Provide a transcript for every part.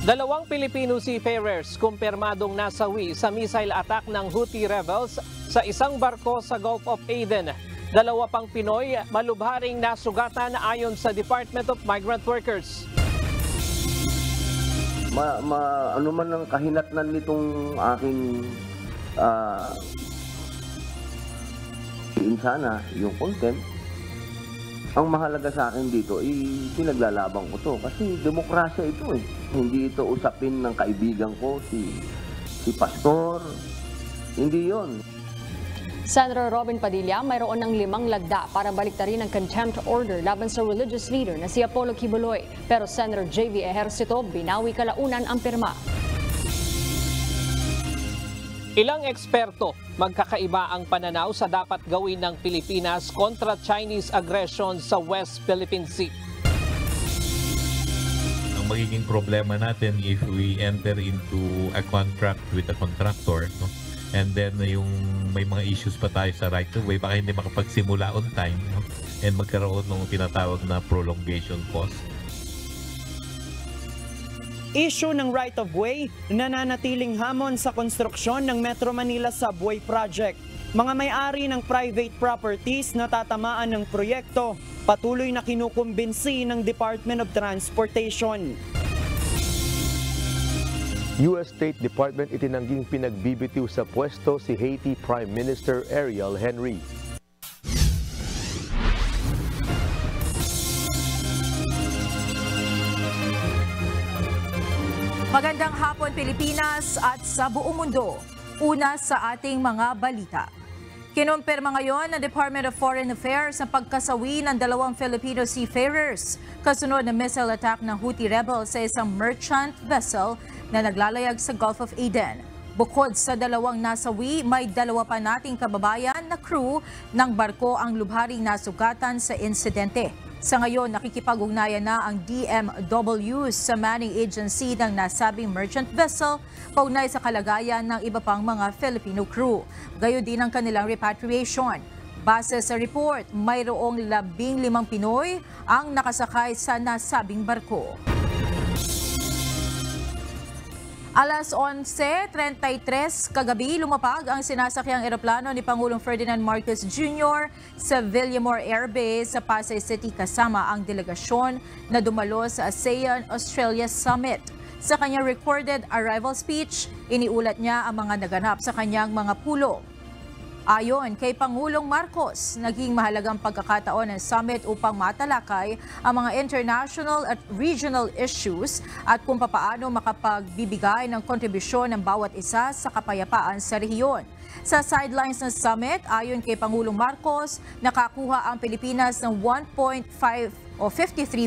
Dalawang Pilipino seafarers kumpirmadong nasawi sa missile attack ng Houthi rebels sa isang barko sa Gulf of Aden. Dalawa pang Pinoy malubharing nasugatan ayon sa Department of Migrant Workers. Ano man ang kahinatnan nitong aking sana yung content. Ang mahalaga sa akin dito, pinaglalaban ko to kasi demokrasya ito eh. Hindi ito usapin ng kaibigan ko, si Pastor. Hindi yon. Senator Robin Padilla, mayroon ng 5 lagda para baliktarin ang contempt order laban sa religious leader na si Apollo Kibuloy. Pero Senator J.V. Ejercito, binawi kalaunan ang pirma. Ilang eksperto magkakaiba ang pananaw sa dapat gawin ng Pilipinas kontra Chinese aggression sa West Philippine Sea. Ang magiging problema natin if we enter into a contract with a contractor, no? And then yung may mga issues pa tayo sa right of way, baka hindi makapagsimula on time, no? And magkaroon ng tinatawag na prolongation cost. Issue ng right-of-way, nananatiling hamon sa konstruksyon ng Metro Manila Subway Project. Mga may-ari ng private properties na tatamaan ng proyekto, patuloy na kinukumbinsi ng Department of Transportation. US State Department itinangging pinagbibitiw sa pwesto si Haiti Prime Minister Ariel Henry. Magandang hapon Pilipinas at sa buong mundo. Una sa ating mga balita. Kinumpirma ngayon ng Department of Foreign Affairs ang pagkasawi ng 2 Filipino seafarers kasunod ng missile attack ng Houthi rebels sa isang merchant vessel na naglalayag sa Gulf of Aden. Bukod sa 2 nasawi, may 2 pa nating kababayan na crew ng barko ang lubharing nasugatan sa insidente. Sa ngayon, nakikipag-ugnayan na ang DMW sa manning agency ng nasabing merchant vessel kaugnay sa kalagayan ng iba pang mga Filipino crew. Gayon din ang kanilang repatriation. Base sa report, mayroong 15 Pinoy ang nakasakay sa nasabing barko. Alas 11:33 kagabi, lumapag ang sinasakyang eroplano ni Pangulong Ferdinand Marcos Jr. sa Villamor Air Base sa Pasay City kasama ang delegasyon na dumalo sa ASEAN-Australia Summit. Sa kanyang recorded arrival speech, iniulat niya ang mga naganap sa kanyang mga pulong. Ayon kay Pangulong Marcos, naging mahalagang pagkakataon ng summit upang matalakay ang mga international at regional issues at kung papaano makapagbibigay ng kontribusyon ng bawat isa sa kapayapaan sa rehiyon. Sa sidelines ng summit, ayon kay Pangulong Marcos, nakakuha ang Pilipinas ng 1.53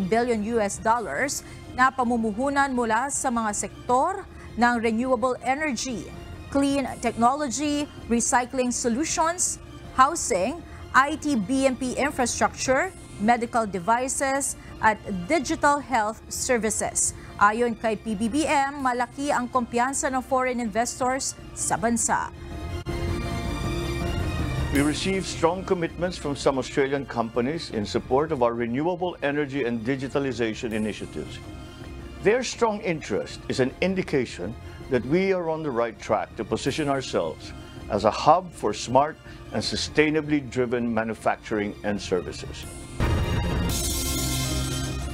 billion US dollars na pamumuhunan mula sa mga sektor ng renewable energy, clean technology, recycling solutions, housing, IT BMP infrastructure, medical devices, at digital health services. Ayon kay PBBM, malaki ang kumpiyansa ng foreign investors sa bansa. We received strong commitments from some Australian companies in support of our renewable energy and digitalization initiatives. Their strong interest is an indication that we are on the right track to position ourselves as a hub for smart and sustainably driven manufacturing and services.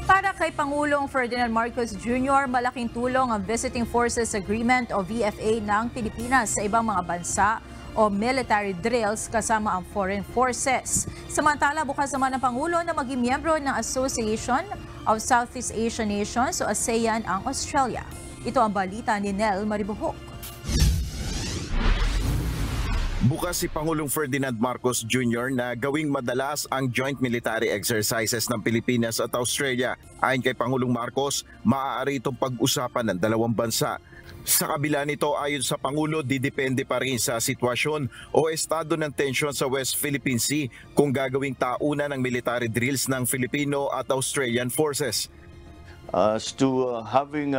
Para kay Pangulong Ferdinand Marcos Jr., malaking tulong ang Visiting Forces Agreement o VFA ng Pilipinas sa ibang mga bansa o military drills kasama ang foreign forces. Samantala, bukas naman ng Pangulo na maging miyembro ng Association of Southeast Asian Nations o ASEAN ang Australia. Ito ang balita ni Nel Maribuhok. Bukas si Pangulong Ferdinand Marcos Jr. na gawing madalas ang joint military exercises ng Pilipinas at Australia. Ayon kay Pangulong Marcos, maaari itong pag-usapan ng dalawang bansa. Sa kabila nito, ayon sa Pangulo, didepende pa rin sa sitwasyon o estado ng tensyon sa West Philippine Sea kung gagawing tauna ng military drills ng Filipino at Australian forces. As to having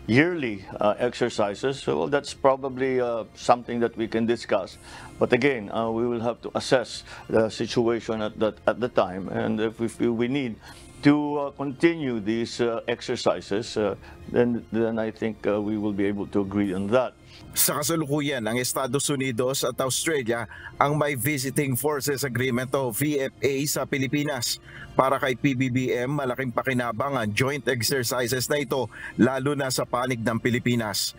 yearly exercises, well, that's probably something that we can discuss. But again, we will have to assess the situation at the time, and if we need to continue these exercises, then I think we will be able to agree on that. Sa kasalukuyan, ang Estados Unidos at Australia ang may Visiting Forces Agreement o VFA sa Pilipinas. Para kay PBBM, malaking pakinabang ang joint exercises na ito, lalo na sa panig ng Pilipinas.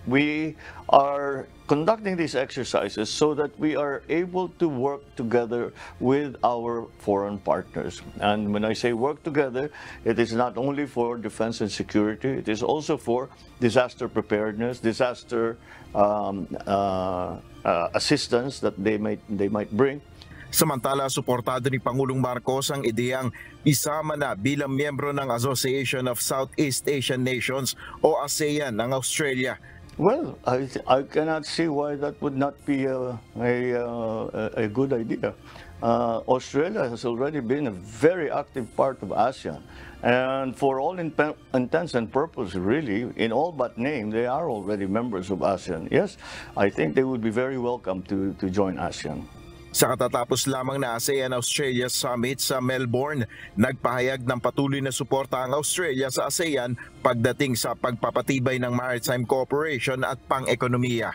We are conducting these exercises so that we are able to work together with our foreign partners. And when I say work together, it is not only for defense and security, it is also for disaster preparedness, disaster assistance that they might bring. Samantala, suportado ni Pangulong Marcos ang ideyang isama na bilang miyembro ng Association of Southeast Asian Nations o ASEAN ng Australia. Well, I cannot see why that would not be a good idea. Australia has already been a very active part of ASEAN. And for all intents and purposes, really, in all but name, they are already members of ASEAN. Yes, I think they would be very welcome to join ASEAN. Sa katatapos lamang na ASEAN-Australia Summit sa Melbourne, nagpahayag ng patuloy na suporta ang Australia sa ASEAN pagdating sa pagpapatibay ng maritime cooperation at pang-ekonomiya.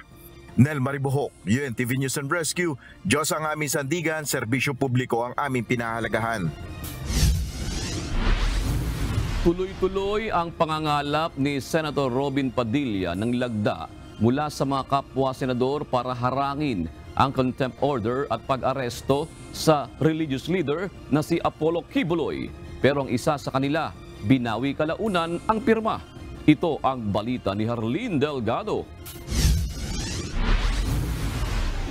Nel Maribohok, UNTV News and Rescue, Diyos ang aming sandigan, serbisyo publiko ang aming pinahalagahan. Tuloy-tuloy ang pangangalap ni Senator Robin Padilla ng lagda mula sa mga kapwa-senador para harangin ang contempt order at pag-aresto sa religious leader na si Apollo Kibuloy. Pero ang isa sa kanila, binawi kalaunan ang pirma. Ito ang balita ni Harleen Delgado.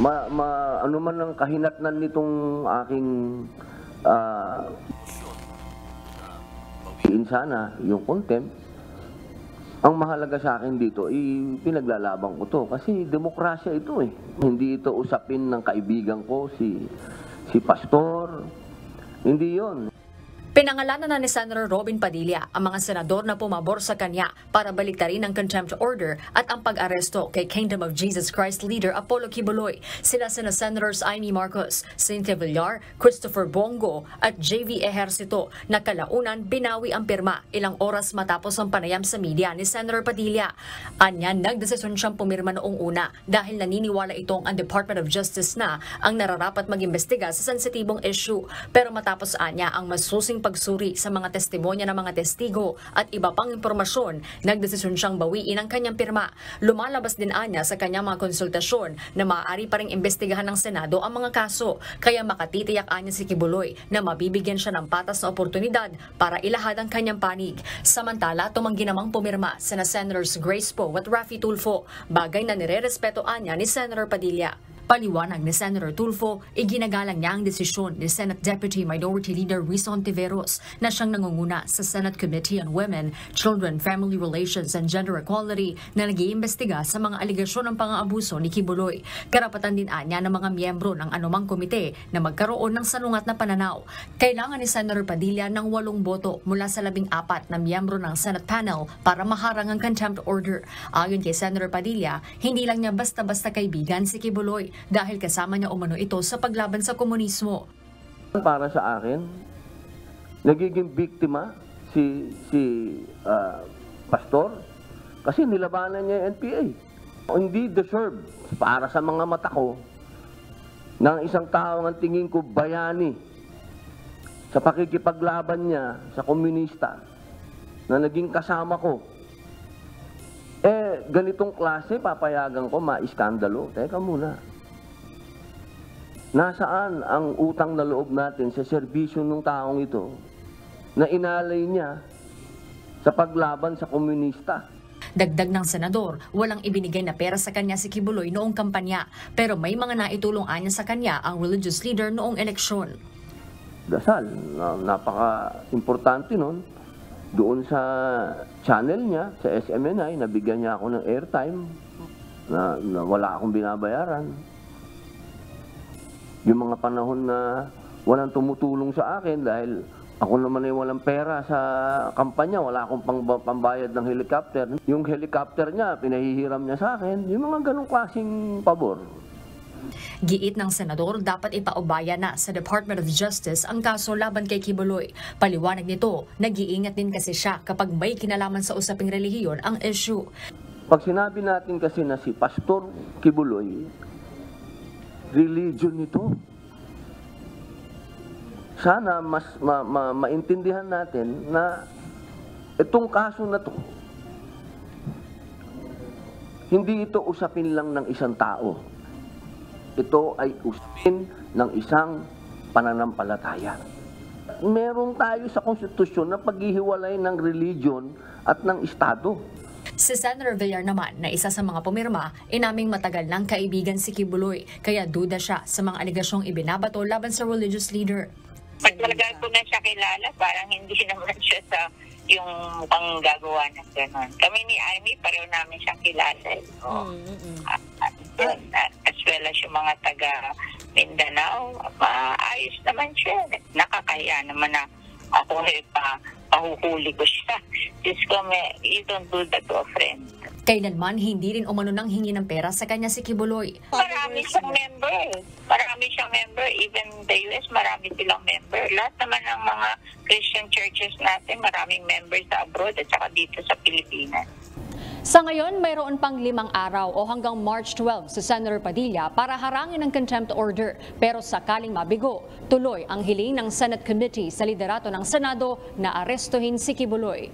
Ano man ang kahinatnan nitong aking sana, yung contempt, ang mahalaga sa akin dito, pinaglalaban ko to kasi demokrasya ito eh. Hindi ito usapin ng kaibigan ko, si Pastor. Hindi yon. Pinangalanan na ni Senator Robin Padilla ang mga senador na pumabor sa kanya para baliktarin ang contempt order at ang pag-aresto kay Kingdom of Jesus Christ leader Apollo Kibuloy. Sila sina Senators Amy Marcos, Cynthia Villar, Christopher Bongo at JV Ejercito na kalaunan binawi ang pirma ilang oras matapos ang panayam sa media ni Senator Padilla. Anya, nagdesisyon siyang pumirma noong una dahil naniniwala itong ang Department of Justice na ang nararapat mag-imbestiga sa sensitibong issue. Pero matapos anya ang masusing pagsuri sa mga testimonya ng mga testigo at iba pang impormasyon, nagdesisyon siyang bawiin ang kanyang pirma. Lumalabas din anya sa kanyang mga konsultasyon na maaari pa ring imbestigahan ng Senado ang mga kaso, kaya makatitiyak anya si Kibuloy na mabibigyan siya ng patas na oportunidad para ilahad ang kanyang panig. Samantala, tumanggi namang pumirma sina Senators Grace Poe at Raffy Tulfo, bagay na nirerespeto anya ni Senator Padilla. Paliwanag ni Senator Tulfo, iginagalang niya ang desisyon ni Senate Deputy Minority Leader Rison Tiveros na siyang nangunguna sa Senate Committee on Women, Children, Family Relations and Gender Equality na nag-iimbestiga sa mga aligasyon ng pang-aabuso ni Kibuloy. Karapatan din anya ng mga miyembro ng anumang komite na magkaroon ng salungat na pananaw. Kailangan ni Senator Padilla ng 8 boto mula sa 14 na miyembro ng Senate panel para maharang ang contempt order. Ayon kay Senator Padilla, hindi lang niya basta-basta kaibigan si Kibuloy dahil kasama niya umano ito sa paglaban sa komunismo. Para sa akin, nagiging biktima si Pastor kasi nilabanan niya yung NPA. Hindi deserve para sa mga mata ko ng isang tao ang tingin ko bayani sa pakikipaglaban niya sa komunista na naging kasama ko. Ganitong klase papayagan ko maiskandalo. Teka muna. Nasaan ang utang na loob natin sa serbisyo ng taong ito na inalay niya sa paglaban sa komunista? Dagdag ng senador, walang ibinigay na pera sa kanya si Kibuloy noong kampanya, pero may mga naitulong anya sa kanya ang religious leader noong eleksyon. Dasal, napaka-importante nun. Doon sa channel niya, sa SMNI, nabigyan niya ako ng airtime na wala akong binabayaran. Yung mga panahon na walang tumutulong sa akin dahil ako naman ay walang pera sa kampanya, wala akong pambayad ng helicopter. Yung helicopter niya, pinahihiram niya sa akin, yung mga ganong klaseng pabor. Giit ng senador, dapat ipaubaya na sa Department of Justice ang kaso laban kay Quiboloy. Paliwanag nito, nag-iingat din kasi siya kapag may kinalaman sa usaping relihiyon ang issue. Pag sinabi natin kasi na si Pastor Quiboloy, religion nito. Sana mas maintindihan natin na itong kaso na to, hindi ito usapin lang ng isang tao. Ito ay usapin ng isang pananampalataya. Meron tayo sa konstitusyon na paghihiwalay ng religion at ng Estado. Si Senator Villar naman, na isa sa mga pumirma, inaming matagal ng kaibigan si Quiboloy, kaya duda siya sa mga aligasyong ibinabato laban sa religious leader. Pagkalagal ko na siya kilala, parang hindi naman siya sa yung panggagawa ng gano'n. Kami ni Amy, pareho namin siyang kilala. As well as yung mga taga Mindanao, maayos naman siya. Nakakahiya naman na ako pahuhuli ko siya. Diyos ko, you don't do that to a friend. Kailanman hindi rin umano nang hingi ng pera sa kanya si Quiboloy. Marami siyang member. Marami siyang member. Even the US, marami silang member. Lahat naman ng mga Christian churches natin, maraming members sa abroad at saka dito sa Pilipinas. Sa ngayon, mayroon pang 5 araw o hanggang March 12 si Senator Padilla para harangin ang contempt order. Pero sakaling mabigo, tuloy ang hiling ng Senate Committee sa liderato ng Senado na arestuhin si Quiboloy.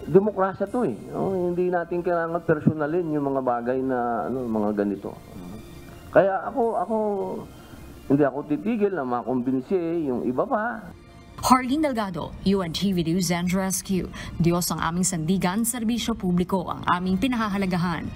Demokrasya to eh. Hindi natin kailangan personalin yung mga bagay na mga ganito. Kaya ako hindi ako titigil na makumbinsi yung iba pa. Harleen Delgado, UNTV News and Rescue. Diyos ang aming sandigan, serbisyo publiko ang aming pinahahalagahan.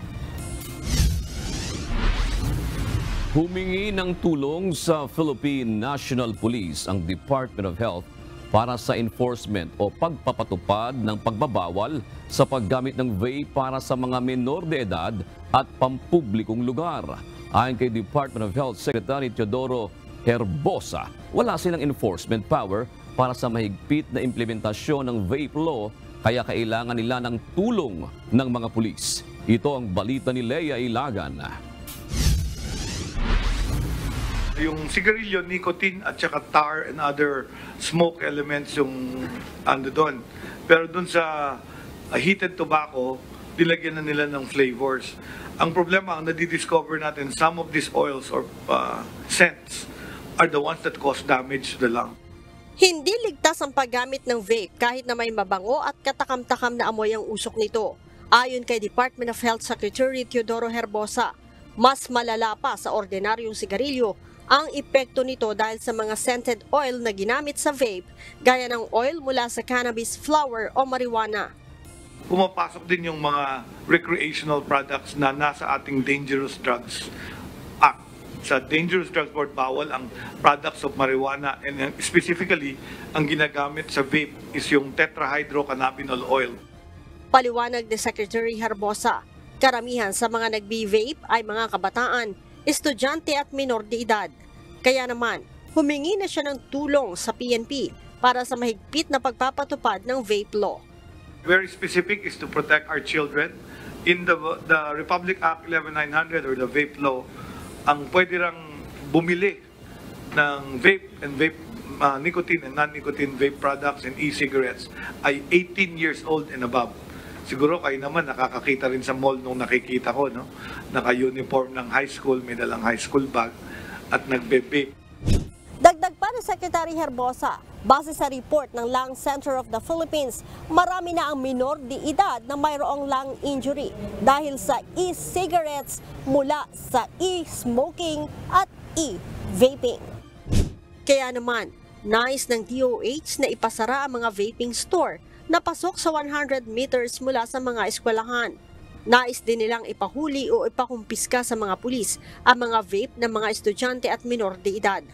Humingi ng tulong sa Philippine National Police ang Department of Health para sa enforcement o pagpapatupad ng pagbabawal sa paggamit ng vape para sa mga menor de edad at pampublikong lugar. Ayon kay Department of Health Secretary Teodoro Herbosa, wala silang enforcement power para sa mahigpit na implementasyon ng vape law, kaya kailangan nila ng tulong ng mga pulis. Ito ang balita ni Leia Ilagan. Yung sigarilyo, nicotine at saka tar and other smoke elements yung ando doon. Pero doon sa heated tobacco, dilagyan na nila ng flavors. Ang problema, ang nadidiscover natin, some of these oils or scents are the ones that cause damage to the lung. Hindi ligtas ang paggamit ng vape kahit na may mabango at katakam-takam na amoy ang usok nito. Ayon kay Department of Health Secretary Teodoro Herbosa, mas malala pa sa ordinaryong sigarilyo ang epekto nito dahil sa mga scented oil na ginamit sa vape, gaya ng oil mula sa cannabis flower o marijuana. Pumapasok din yung mga recreational products na nasa ating Dangerous Drugs Act. Sa Dangerous Drugs Board, bawal ang products of marijuana, and specifically, ang ginagamit sa vape is yung tetrahydrocannabinol oil. Paliwanag ni Secretary Herbosa, karamihan sa mga nagbi-vape ay mga kabataan, estudyante at minor de edad. Kaya naman, humingi na siya ng tulong sa PNP para sa mahigpit na pagpapatupad ng vape law. Very specific is to protect our children. In the Republic Act 11900 or the vape law, ang pwede rang bumili ng vape and nicotine and non-nicotine vape products and e-cigarettes ay 18 years old and above. Siguro kayo naman nakakakita rin sa mall nung nakikita ko, no? Naka-uniform ng high school, may dalang high school bag at nagbe-vape. Dagdag pa ni Secretary Herbosa, base sa report ng Lung Center of the Philippines, marami na ang minor de edad na mayroong lung injury dahil sa e-cigarettes mula sa e-smoking at e-vaping. Kaya naman, nais ng DOH na ipasara ang mga vaping store na pasok sa 100 meters mula sa mga eskwelahan. Nais din nilang ipahuli o ipakumpiska sa mga pulis ang mga vape ng mga estudyante at minor de edad.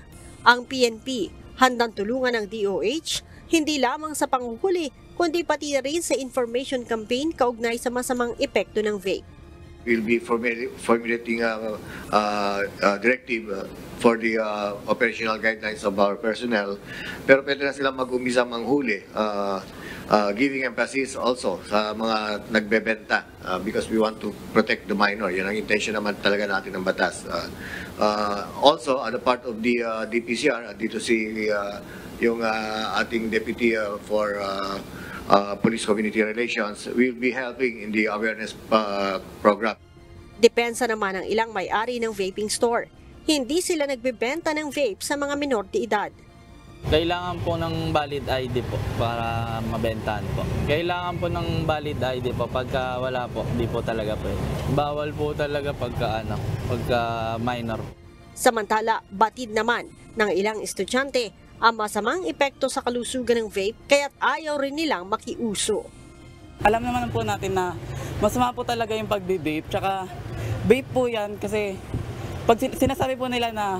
Ang PNP handang tulungan ng DOH hindi lamang sa panghuhuli kundi pati rin sa information campaign kaugnay sa masamang epekto ng vape. We'll be formulating a directive for the operational guidelines of our personnel. Pero pwede na silang mag-umpisa manghuli, giving emphasis also sa mga nagbebenta because we want to protect the minor. Yan ang intention naman talaga natin ng batas. Also, on the part of the DPCR, dito si yung ating deputy for Police Community Relations will be helping in the awareness program. Depensa naman ng ilang may-ari ng vaping store. Hindi sila nagbebenta ng vape sa mga minor de edad. Kailangan po ng valid ID po para mabentahan po. Kailangan po ng valid ID po. Pagka wala po, di po talaga pwede. Bawal po talaga pagka minor. Samantala, batid naman ng ilang estudyante ang masamang epekto sa kalusugan ng vape kaya't ayaw rin nilang makiuso. Alam naman po natin na masama po talaga yung pagbe-vape. Tsaka vape po yan kasi pag sinasabi po nila na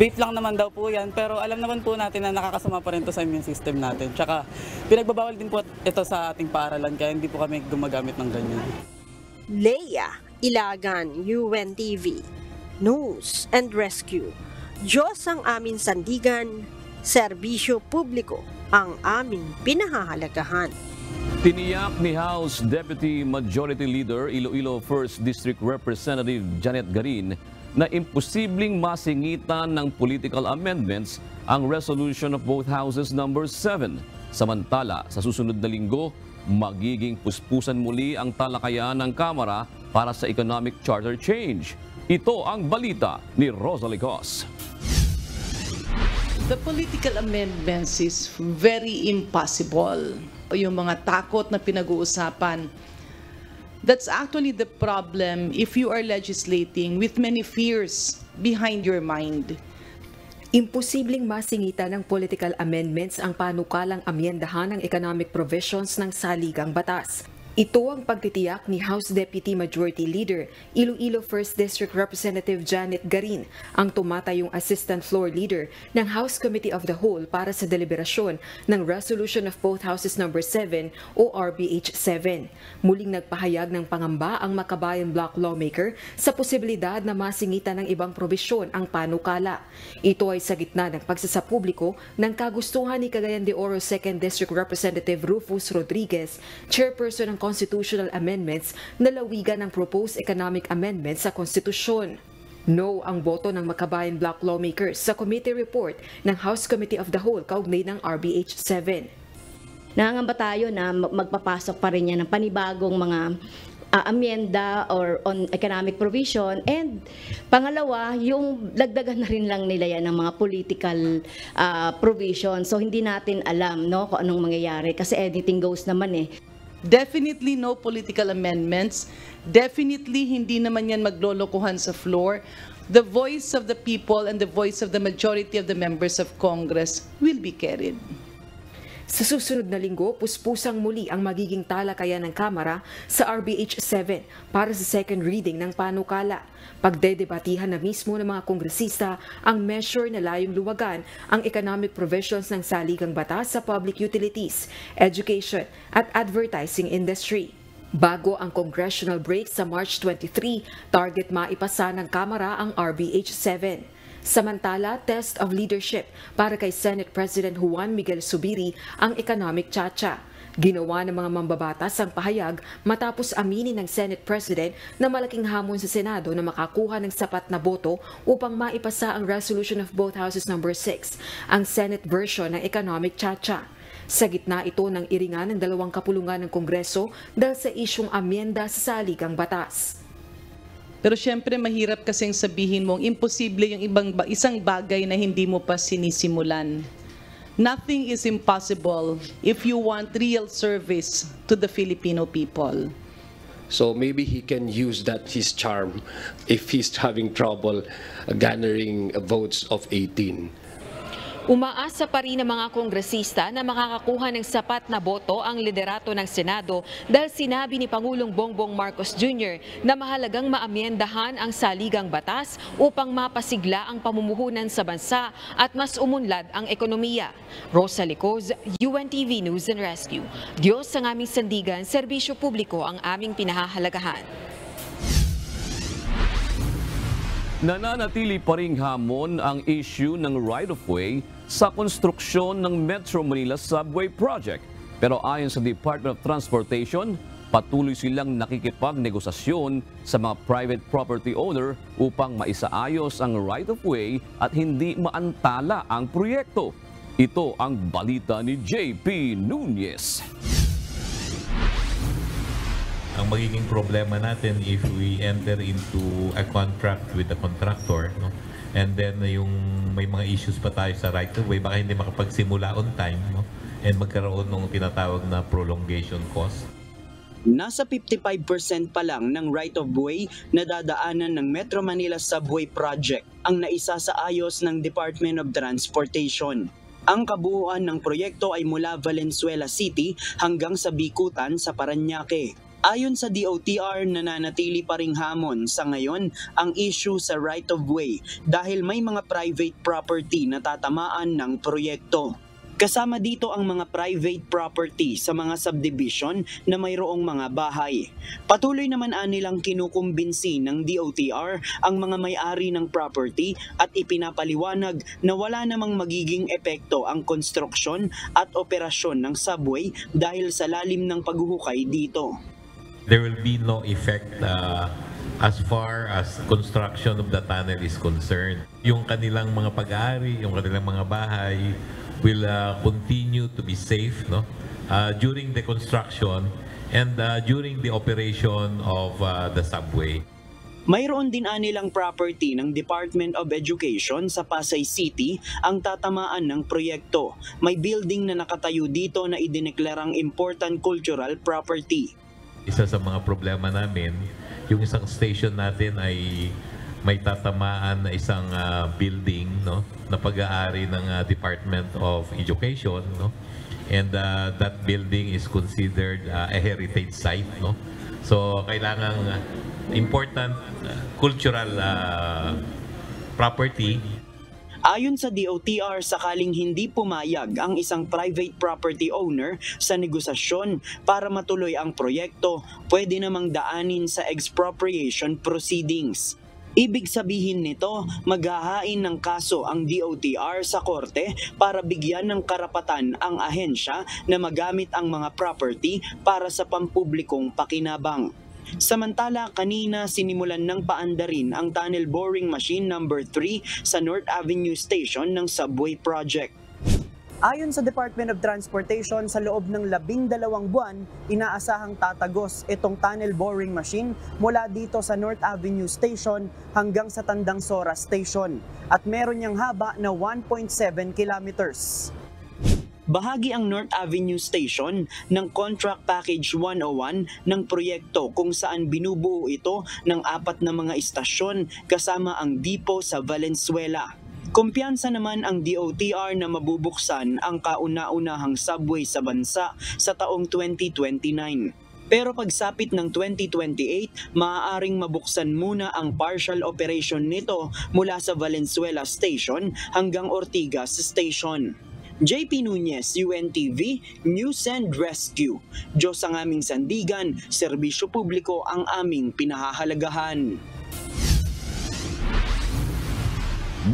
vape lang naman daw po yan, pero alam naman po natin na nakakasama pa rin ito sa immune system natin. Tsaka pinagbabawal din po ito sa ating paaralan kaya hindi po kami gumagamit ng ganyan. Leia Ilagan, UNTV, News and Rescue. Diyos ang aming sandigan, serbisyo publiko ang aming pinahahalagahan. Tiniyak ni House Deputy Majority Leader Iloilo 1st District Representative Janet Garin na imposibleng masingitan ng political amendments ang resolution of both houses number 7. Samantala, sa susunod na linggo, magiging puspusan muli ang talakayan ng Kamara para sa economic charter change. Ito ang balita ni Rosalie Cos. The political amendments is very impossible. Yung mga takot na pinag-uusapan, that's actually the problem if you are legislating with many fears behind your mind. Imposibleng masingitan ng political amendments ang panukalang amyendahan ng economic provisions ng saligang batas. Ito ang pagtitiyak ni House Deputy Majority Leader Iloilo 1st District Representative Janet Garin, ang tumatayong Assistant Floor Leader ng House Committee of the Whole para sa deliberasyon ng Resolution of both Houses number 7 o RBH 7. Muling nagpahayag ng pangamba ang Makabayan Bloc lawmaker sa posibilidad na masingitan ng ibang probisyon ang panukala. Ito ay sa gitna ng pagsasapubliko ng kagustuhan ni Cagayan de Oro 2nd District Representative Rufus Rodriguez, chairperson ng constitutional amendments na lawigan ng proposed economic amendments sa konstitusyon. No ang boto ng Makabayan Bloc lawmakers sa committee report ng House Committee of the Whole kaugnay ng RBH 7. Nangangamba tayo na magpapasok pa rin yan ng panibagong mga amyenda or on economic provision, and pangalawa, yung dagdagan na rin lang nila yan ng mga political provision. So hindi natin alam kung anong mangyayari kasi anything goes naman eh. Definitely no political amendments. Definitely hindi naman yan maglolokohan sa floor. The voice of the people and the voice of the majority of the members of Congress will be carried. Sa susunod na linggo, puspusang muli ang magiging talakayan ng Kamara sa RBH 7 para sa second reading ng panukala. Pagdedebatihan na mismo ng mga kongresista ang measure na layong luwagan ang economic provisions ng saligang batas sa public utilities, education at advertising industry. Bago ang congressional break sa March 23, target maipasa ng Kamara ang RBH 7. Samantala, test of leadership para kay Senate President Juan Miguel Zubiri ang economic chacha. Ginawa ng mga mambabatas ang pahayag matapos aminin ng Senate President na malaking hamon sa Senado na makakuha ng sapat na boto upang maipasa ang resolution of both houses number 6, ang Senate version ng economic chacha. Sa gitna ito ng iringan ng dalawang kapulungan ng Kongreso dahil sa isyong amyenda sa saligang batas. Pero syempre mahirap kasing sabihin mong imposible yung isang bagay na hindi mo pa sinisimulan. Nothing is impossible if you want real service to the Filipino people. So maybe he can use his charm if he's having trouble garnering votes of 18. Umaasa pa rin ang mga kongresista na makakakuha ng sapat na boto ang liderato ng Senado dahil sinabi ni Pangulong Bongbong Marcos Jr. na mahalagang maamyendahan ang saligang batas upang mapasigla ang pamumuhunan sa bansa at mas umunlad ang ekonomiya. Rosalie Cos, UNTV News and Rescue. Diyos ang aming sandigan, serbisyo publiko ang aming pinahahalagahan. Nananatili pa ring hamon ang issue ng right-of-way sa konstruksyon ng Metro Manila Subway Project. Pero ayon sa Department of Transportation, patuloy silang nakikipagnegosasyon sa mga private property owner upang maisaayos ang right-of-way at hindi maantala ang proyekto. Ito ang balita ni JP Nunez. Ang magiging problema natin if we enter into a contract with the contractor, no? And then yung may mga issues pa tayo sa right of way, baka hindi makapagsimula on time, no? And magkaroon ng tinatawag na prolongation cost. Nasa 55% pa lang ng right of way na dadaanan ng Metro Manila Subway Project ang naisa sa ayos ng Department of Transportation. Ang kabuuan ng proyekto ay mula Valenzuela City hanggang sa Bikutan sa Parañaque. Ayon sa DOTR, nananatili pa ring hamon sa ngayon ang issue sa right of way dahil may mga private property na tatamaan ng proyekto. Kasama dito ang mga private property sa mga subdivision na mayroong mga bahay. Patuloy naman nilang kinukumbinsi ng DOTR ang mga may-ari ng property at ipinapaliwanag na wala namang magiging epekto ang konstruksyon at operasyon ng subway dahil sa lalim ng paghuhukay dito. There will be no effect as far as construction of the tunnel is concerned. Yung kanilang mga pag-aari, yung kanilang mga bahay will continue to be safe, no? During the construction and during the operation of the subway. Mayroon din anilang property ng Department of Education sa Pasay City ang tatamaan ng proyekto. May building na nakatayo dito na idineklarang important cultural property. Isa sa mga problema namin, yung isang station natin ay may tatamaan na isang building, no, na pag-aari ng Department of Education, no, and that building is considered a heritage site, no. So kailangan important cultural property. Ayon sa DOTR, sakaling hindi pumayag ang isang private property owner sa negosasyon para matuloy ang proyekto, pwede namang daanin sa expropriation proceedings. Ibig sabihin nito, maghahain ng kaso ang DOTR sa korte para bigyan ng karapatan ang ahensya na magamit ang mga property para sa pampublikong pakinabang. Samantala, kanina sinimulan ng paandarin ang tunnel boring machine number 3 sa North Avenue Station ng Subway Project. Ayon sa Department of Transportation, sa loob ng 12 buwan, inaasahang tatagos itong tunnel boring machine mula dito sa North Avenue Station hanggang sa Tandang Sora Station at meron niyang haba na 1.7 kilometers. Bahagi ang North Avenue Station ng Contract Package 101 ng proyekto kung saan binubuo ito ng 4 na mga istasyon kasama ang depot sa Valenzuela. Kumpiyansa naman ang DOTR na mabubuksan ang kauna-unahang subway sa bansa sa taong 2029. Pero pagsapit ng 2028, maaaring mabuksan muna ang partial operation nito mula sa Valenzuela Station hanggang Ortigas Station. JP Nunez, UNTV, News and Rescue. Diyos ang aming sandigan, serbisyo publiko ang aming pinahahalagahan.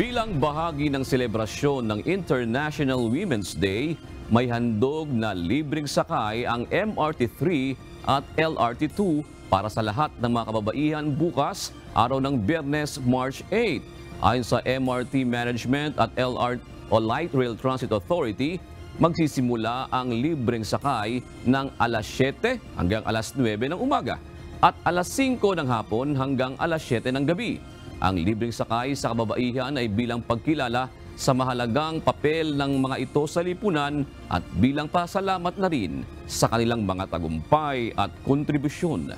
Bilang bahagi ng selebrasyon ng International Women's Day, may handog na libreng sakay ang MRT-3 at LRT-2 para sa lahat ng mga kababaihan bukas, araw ng Biyernes, March 8. Ayon sa MRT Management at LRT o Light Rail Transit Authority, magsisimula ang libreng sakay ng alas 7 hanggang alas 9 ng umaga at alas 5 ng hapon hanggang alas 7 ng gabi. Ang libreng sakay sa kababaihan ay bilang pagkilala sa mahalagang papel ng mga ito sa lipunan at bilang pasalamat na rin sa kanilang mga tagumpay at kontribusyon.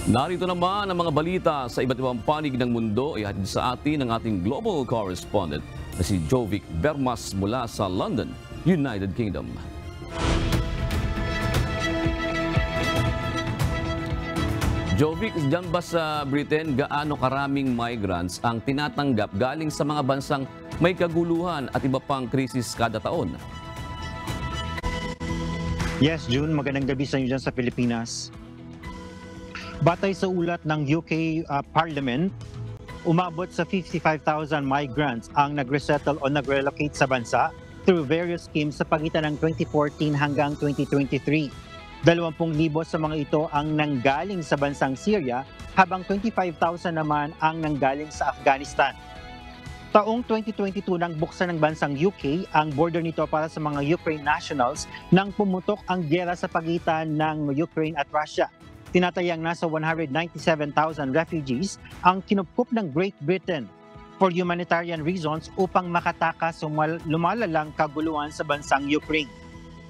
Narito naman ang mga balita sa iba't ibang panig ng mundo ay hatid sa atin ng ating global correspondent na si Jovic Bermas mula sa London, United Kingdom. Jovic, dyan ba sa Britain, gaano karaming migrants ang tinatanggap galing sa mga bansang may kaguluhan at iba pang krisis kada taon? Yes, June, magandang gabi sa inyo dyan sa Pilipinas. Batay sa ulat ng UK Parliament, umabot sa 55,000 migrants ang nag-resettle o nag-relocate sa bansa through various schemes sa pagitan ng 2014 hanggang 2023. 20,000 sa mga ito ang nanggaling sa bansang Syria, habang 25,000 naman ang nanggaling sa Afghanistan. Taong 2022 nang buksan ng bansang UK ang border nito para sa mga Ukraine nationals nang pumutok ang giyera sa pagitan ng Ukraine at Russia. Tinatayang nasa 197,000 refugees ang kinupkup ng Great Britain for humanitarian reasons upang makatakas sa lumalalang kaguluhan sa bansang Ukraine.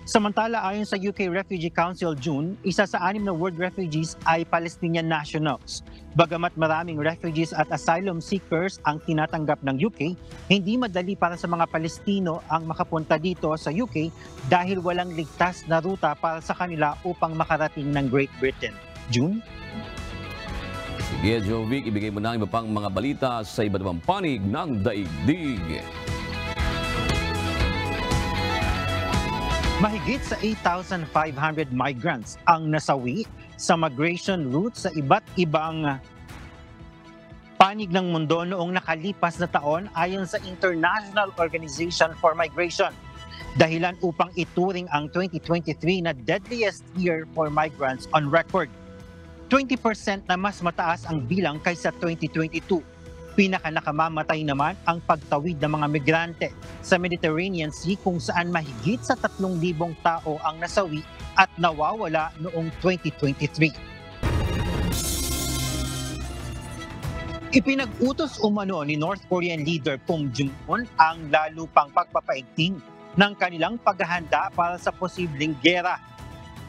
Samantala, ayon sa UK Refugee Council June, isa sa 6 na world refugees ay Palestinian nationals. Bagamat maraming refugees at asylum seekers ang tinatanggap ng UK, hindi madali para sa mga Palestino ang makapunta dito sa UK dahil walang ligtas na ruta para sa kanila upang makarating ng Great Britain. June? Sige, Jovic, ibigay mo na ang iba pang mga balita sa iba't ibang panig ng daigdig. Mahigit sa 8,500 migrants ang nasawi sa migration route sa iba't ibang panig ng mundo noong nakalipas na taon ayon sa International Organization for Migration. Dahilan upang ituring ang 2023 na deadliest year for migrants on record. 20% na mas mataas ang bilang kaysa 2022. Pinaka-nakamamatay naman ang pagtawid ng mga migrante sa Mediterranean Sea kung saan mahigit sa 3,000 tao ang nasawi at nawawala noong 2023. Ipinag-utos umano ni North Korean leader Kim Jong-un ang lalo pang pagpapaigting ng kanilang paghahanda para sa posibleng giyera.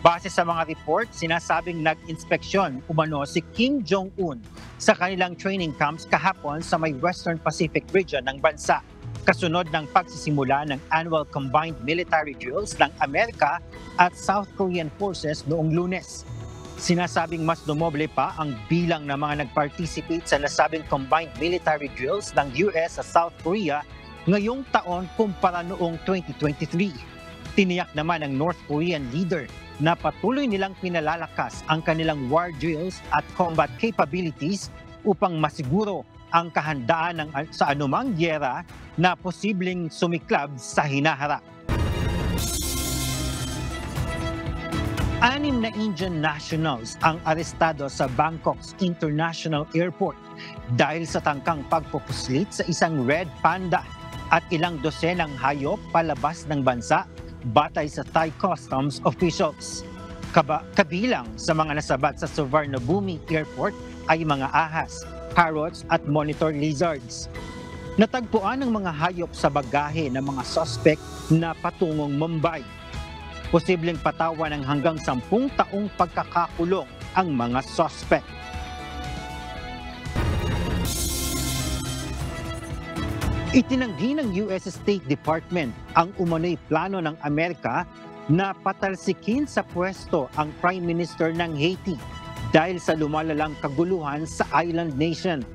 Base sa mga report, sinasabing nag-inspeksyon umano si Kim Jong-un sa kanilang training camps kahapon sa may Western Pacific region ng bansa, kasunod ng pagsisimula ng annual combined military drills ng Amerika at South Korean forces noong Lunes. Sinasabing mas dumoble pa ang bilang ng mga nag-participate sa nasabing combined military drills ng US sa South Korea ngayong taon kumpara noong 2023. Tiniyak naman ng North Korean leader na patuloy nilang pinalalakas ang kanilang war drills at combat capabilities upang masiguro ang kahandaan sa anumang giyera na posibleng sumiklab sa hinaharap. 6 na Indian nationals ang arestado sa Bangkok's International Airport dahil sa tangkang pagpupuslit sa isang red panda at ilang dosenang hayop palabas ng bansa batay sa Thai customs officials. Kabilang sa mga nasabat sa Suvarnabhumi Airport ay mga ahas, parrots at monitor lizards. Natagpuan ng mga hayop sa bagahe ng mga suspect na patungong Mumbai. Posibleng patawan ng hanggang 10 taong pagkakakulong ang mga suspect. Itinanggi ng US State Department ang umano'y plano ng Amerika na patalsikin sa pwesto ang Prime Minister ng Haiti dahil sa lumalalang kaguluhan sa island nation.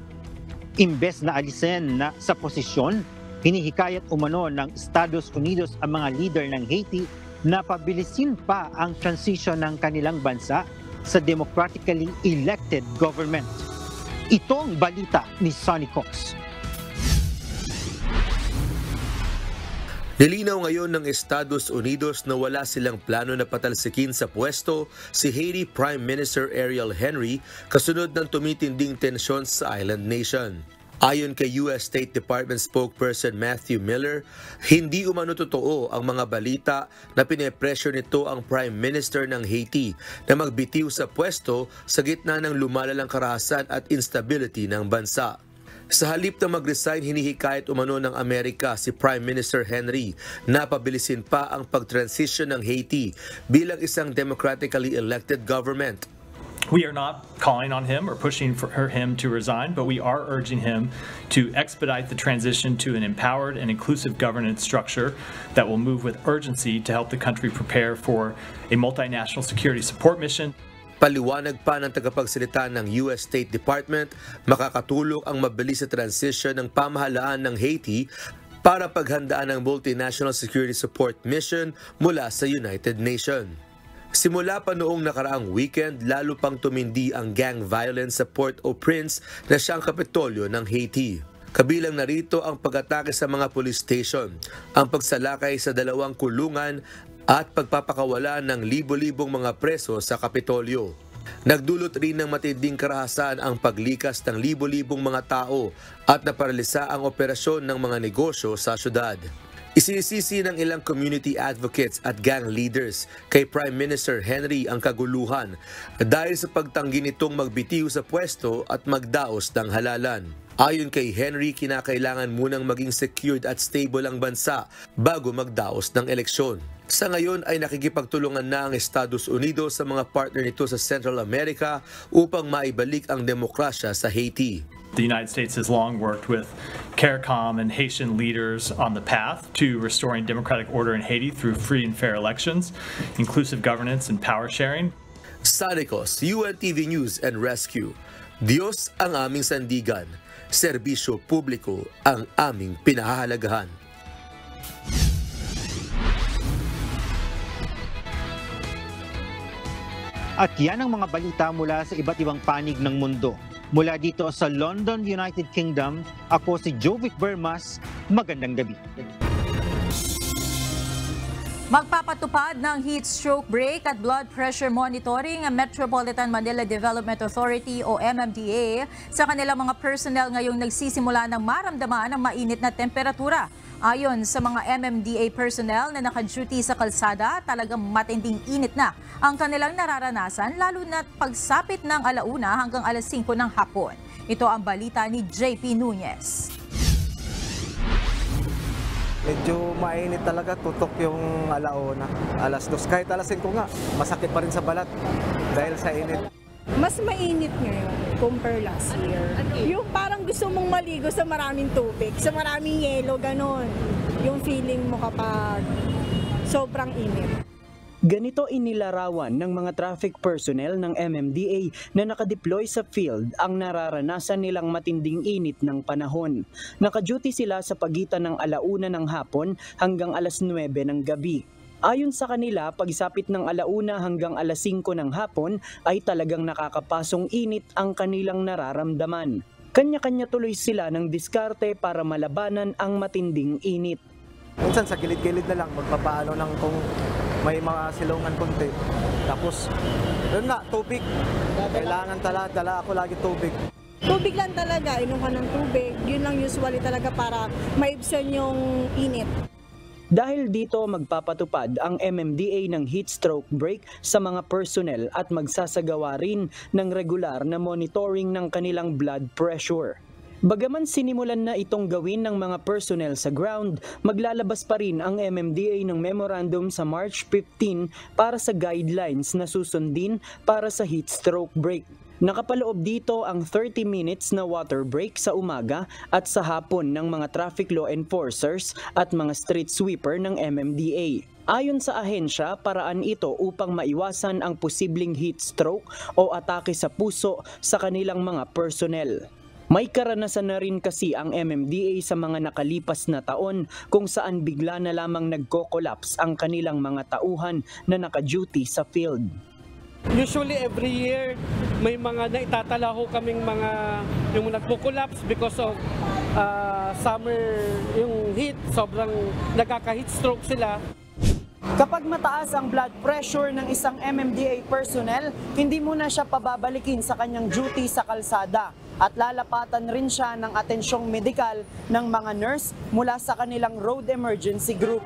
Imbes na alisin na sa posisyon, hinihikayat umano ng Estados Unidos ang mga leader ng Haiti na pabilisin pa ang transition ng kanilang bansa sa democratically elected government. Ito ang balita ni Sonny Cox. Nilinaw ngayon ng Estados Unidos na wala silang plano na patalsikin sa pwesto si Haiti Prime Minister Ariel Henry kasunod ng tumitinding tensyon sa island nation. Ayon kay US State Department spokesperson Matthew Miller, hindi umano totoo ang mga balita na pine-pressure nito ang Prime Minister ng Haiti na magbitiw sa pwesto sa gitna ng lumalalang karahasan at instability ng bansa. Sa halip na mag-resign, hinihikayat umano ng Amerika si Prime Minister Henry na pabilisin pa ang pag-transition ng Haiti bilang isang democratically elected government. We are not calling on him or pushing for him to resign, but we are urging him to expedite the transition to an empowered and inclusive governance structure that will move with urgency to help the country prepare for a multinational security support mission. Paliwanag pa ng tagapagsalita ng US State Department, makakatulong ang mabilis na transition ng pamahalaan ng Haiti para paghandaan ng multinational security support mission mula sa United Nations. Simula pa noong nakaraang weekend, lalo pang tumindi ang gang violence sa Port-au-Prince na siyang kapitolyo ng Haiti. Kabilang narito ang pag-atake sa mga police station, ang pagsalakay sa 2 kulungan at pagpapakawala ng libo-libong mga preso sa kapitolyo. Nagdulot rin ng matinding karahasan ang paglikas ng libo-libong mga tao at naparalisa ang operasyon ng mga negosyo sa syudad. Isinisisi ng ilang community advocates at gang leaders kay Prime Minister Henry ang kaguluhan dahil sa pagtanggi nitong magbitiw sa pwesto at magdaos ng halalan. Ayon kay Henry, kinakailangan munang maging secured at stable ang bansa bago magdaos ng eleksyon. Sa ngayon ay nakikipagtulungan na ang Estados Unidos sa mga partner nito sa Central America upang maibalik ang demokrasya sa Haiti. The United States has long worked with CARICOM and Haitian leaders on the path to restoring democratic order in Haiti through free and fair elections, inclusive governance, and power sharing. Sanicos, UNTV News and Rescue. Diyos ang aming sandigan, serbisyo publiko ang aming pinahahalagahan. At yan ang mga balita mula sa iba't ibang panig ng mundo. Mula dito sa London, United Kingdom, ako si Jovic Bermas. Magandang gabi. Magpapatupad ng heat stroke break at blood pressure monitoring ang Metropolitan Manila Development Authority o MMDA sa kanilang mga personnel ngayong nagsisimula ng maramdaman ang mainit na temperatura. Ayon sa mga MMDA personnel na naka-duty sa kalsada, talagang matinding init na ang kanilang nararanasan lalo na pagsapit ng 1:00 hanggang 5:00 ng hapon. Ito ang balita ni JP Nunez. Medyo mainit talaga, tutok yung 1:00, 2:00. Kahit 5:00 nga, masakit pa rin sa balat dahil sa init. Mas mainit ngayon compare last year. Yung parang gusto mong maligo sa maraming tubig, sa maraming yelo, ganon. Yung feeling mo kapag sobrang init. Ganito inilarawan ng mga traffic personnel ng MMDA na nakadeploy sa field ang nararanasan nilang matinding init ng panahon. Naka-duty sila sa pagitan ng 1:00 ng hapon hanggang 9:00 ng gabi. Ayon sa kanila, pagsapit ng 1:00 hanggang 5:00 ng hapon ay talagang nakakapasong init ang kanilang nararamdaman. Kanya-kanya tuloy sila ng diskarte para malabanan ang matinding init. Minsan sa gilid-gilid na lang, magpapaano lang kung may mga silungan konti. Tapos, yun nga, tubig. Kailangan dala ako lagi tubig. Tubig lang talaga, inom ka ng tubig. Yun lang usually talaga para maibsan yung init. Dahil dito magpapatupad ang MMDA ng heat stroke break sa mga personnel at magsasagawa rin ng regular na monitoring ng kanilang blood pressure. Bagaman sinimulan na itong gawin ng mga personnel sa ground, maglalabas pa rin ang MMDA ng memorandum sa March 15 para sa guidelines na susundin para sa heat stroke break. Nakapaloob dito ang 30 minutes na water break sa umaga at sa hapon ng mga traffic law enforcers at mga street sweeper ng MMDA. Ayon sa ahensya, paraan ito upang maiwasan ang posibleng heat stroke o atake sa puso sa kanilang mga personnel. May karanasan na rin kasi ang MMDA sa mga nakalipas na taon kung saan bigla na lamang nagko-collapse ang kanilang mga tauhan na naka-duty sa field. Usually every year may mga naitatala ho kaming mga yung nagpo-collapse because of summer, yung heat, sobrang nagkaka-heat stroke sila. Kapag mataas ang blood pressure ng isang MMDA personnel, hindi muna siya pababalikin sa kanyang duty sa kalsada at lalapatan rin siya ng atensyong medikal ng mga nurse mula sa kanilang road emergency group.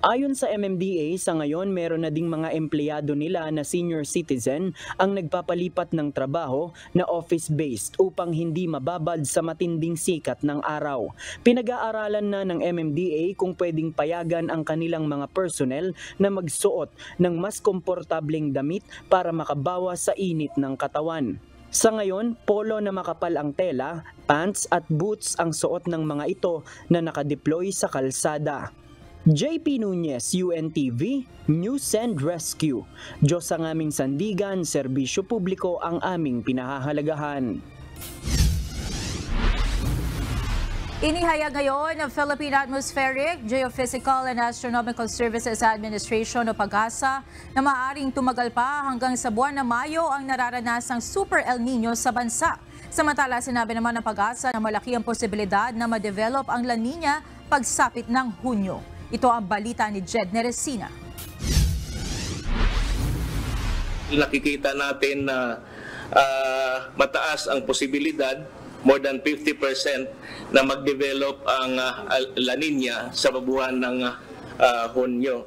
Ayon sa MMDA, sa ngayon meron na ding mga empleyado nila na senior citizen ang nagpapalipat ng trabaho na office-based upang hindi mababad sa matinding sikat ng araw. Pinag-aaralan na ng MMDA kung pwedeng payagan ang kanilang mga personnel na magsuot ng mas komportableng damit para makabawas sa init ng katawan. Sa ngayon, polo na makapal ang tela, pants at boots ang suot ng mga ito na nakadeploy sa kalsada. JP Nunez, UNTV, News and Rescue. Diyos ang aming sandigan, serbisyo publiko ang aming pinahahalagahan. Inihayag ngayon ng Philippine Atmospheric, Geophysical and Astronomical Services Administration o PAGASA na maaaring tumagal pa hanggang sa buwan ng Mayo ang nararanasang Super El Nino sa bansa. Samantala, sinabi naman ng PAGASA na malaki ang posibilidad na ma-develop ang La Nina pagsapit ng Hunyo. Ito ang balita ni Jed Neresina. Nakikita natin na mataas ang posibilidad, more than 50% na mag-develop ang La Nina sa buwan ng Hunyo.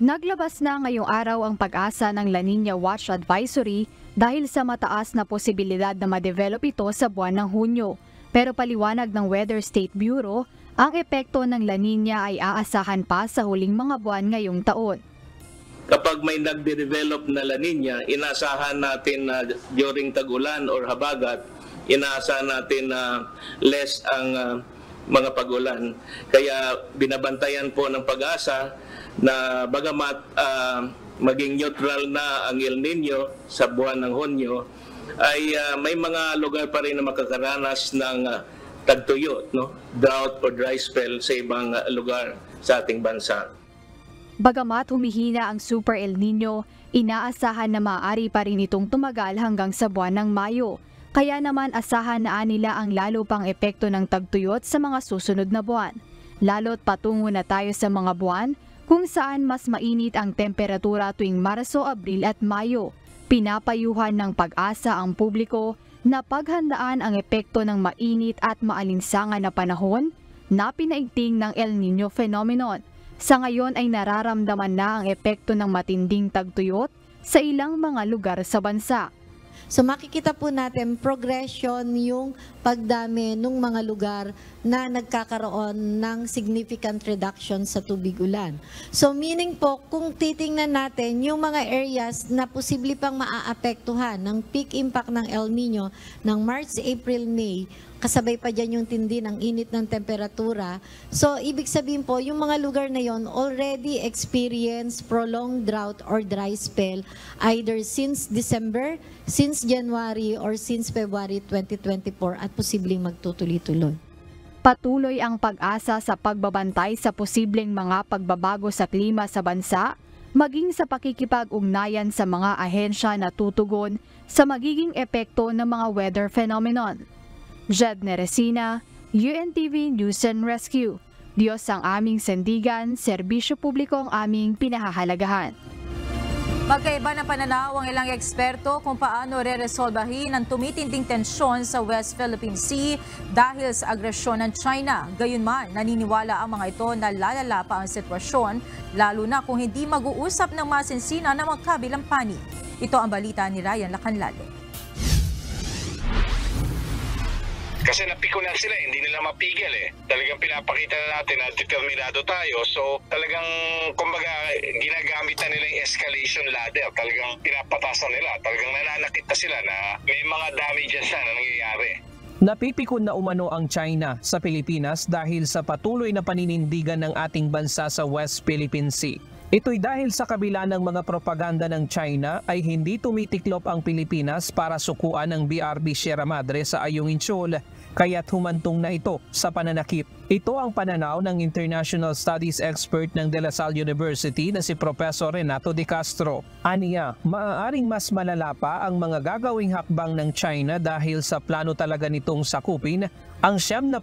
Naglabas na ngayong araw ang PAGASA ng La Nina Watch Advisory dahil sa mataas na posibilidad na ma-develop ito sa buwan ng Hunyo. Pero paliwanag ng Weather State Bureau, ang epekto ng La Nina ay aasahan pa sa huling mga buwan ngayong taon. Kapag may nagde-develop na La Nina, inaasahan natin na during tag-ulan or habagat, inaasahan natin na less ang mga pag-ulan. Kaya binabantayan po ng PAGASA na bagamat maging neutral na ang El Nino sa buwan ng Hunyo, ay may mga lugar pa rin na makakaranas ng tagtuyot, drought or dry spell sa ibang lugar sa ating bansa. Bagamat humihina ang Super El Nino, inaasahan na maaari pa rin itong tumagal hanggang sa buwan ng Mayo. Kaya naman asahan na nila ang lalo pang epekto ng tagtuyot sa mga susunod na buwan. Lalo't patungo na tayo sa mga buwan kung saan mas mainit ang temperatura tuwing Marso, Abril at Mayo. Pinapayuhan ng PAGASA ang publiko na paghandaan ang epekto ng mainit at maalinsangan na panahon na pinaigting ng El Nino phenomenon. Sa ngayon ay nararamdaman na ang epekto ng matinding tagtuyot sa ilang mga lugar sa bansa. So makikita po natin progression yung pagdami ng mga lugar na nagkakaroon ng significant reduction sa tubig ulan. So meaning po, kung titingnan natin yung mga areas na posible pang maaapektuhan ng peak impact ng El Nino ng March, April, May, kasabay pa dyan yung tindi ng init ng temperatura. So, ibig sabihin po, yung mga lugar na yon already experience prolonged drought or dry spell either since December, since January, or since February 2024 at posibleng magtutuloy-tuloy. Patuloy ang PAGASA sa pagbabantay sa posibleng mga pagbabago sa klima sa bansa, maging sa pakikipag-ugnayan sa mga ahensya na tutugon sa magiging epekto ng mga weather phenomenon. Jed Neresina, UNTV News and Rescue. Diyos ang aming sandigan, serbisyo publiko ang aming pinahahalagahan. Magkaiba na pananaw ang ilang eksperto kung paano re-resolbahin ang tumitinding tensyon sa West Philippine Sea dahil sa agresyon ng China. Gayunman, naniniwala ang mga ito na lalala pa ang sitwasyon, lalo na kung hindi mag-uusap ng masinsina ng magkabilang panig. Ito ang balita ni Ryan Lacanlale. Kasi napikunan sila, hindi nila mapigil eh. Talagang pinapakita na natin na determinado tayo. So talagang, kumbaga, ginagamit na nila yung escalation ladder. Talagang pinapatasan nila. Talagang nananakit na sila na may mga damages na nangyayari. Napipikon na umano ang China sa Pilipinas dahil sa patuloy na paninindigan ng ating bansa sa West Philippine Sea. Ito'y dahil sa kabila ng mga propaganda ng China ay hindi tumitiklop ang Pilipinas para sukuan ang BRB Sierra Madre sa Ayungin Shoal, kaya't humantong na ito sa pananakit. Ito ang pananaw ng International Studies expert ng De La Salle University na si Professor Renato De Castro. Aniya, maaaring mas malala pa ang mga gagawing hakbang ng China dahil sa plano talaga nitong sakupin ang 70%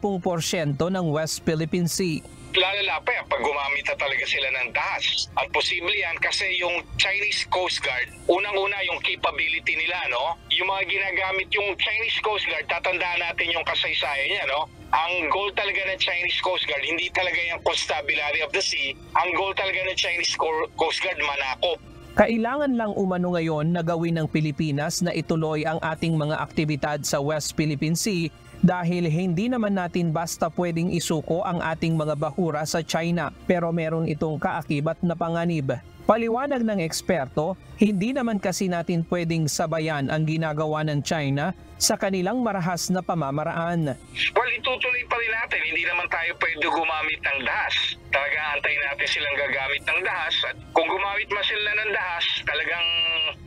ng West Philippine Sea. Lalala pa yan pag gumamit na talaga sila ng dahas. At posible yan kasi yung Chinese Coast Guard, unang-una yung capability nila, no? Yung mga ginagamit yung Chinese Coast Guard, tatandaan natin yung kasaysayan niya, no? Ang goal talaga ng Chinese Coast Guard, hindi talaga yung constabulary of the sea. Ang goal talaga ng Chinese Coast Guard, manakop. Kailangan lang umano ngayon na gawin ng Pilipinas na ituloy ang ating mga aktibidad sa West Philippine Sea dahil hindi naman natin basta pwedeng isuko ang ating mga bahura sa China, pero meron itong kaakibat na panganib. Paliwanag ng eksperto, hindi naman kasi natin pwedeng sabayan ang ginagawa ng China sa kanilang marahas na pamamaraan. Well, itutuloy pa rin natin. Hindi naman tayo pwede gumamit ng dahas. Talagang antayin natin silang gagamit ng dahas. At kung gumamit man sila ng dahas, talagang,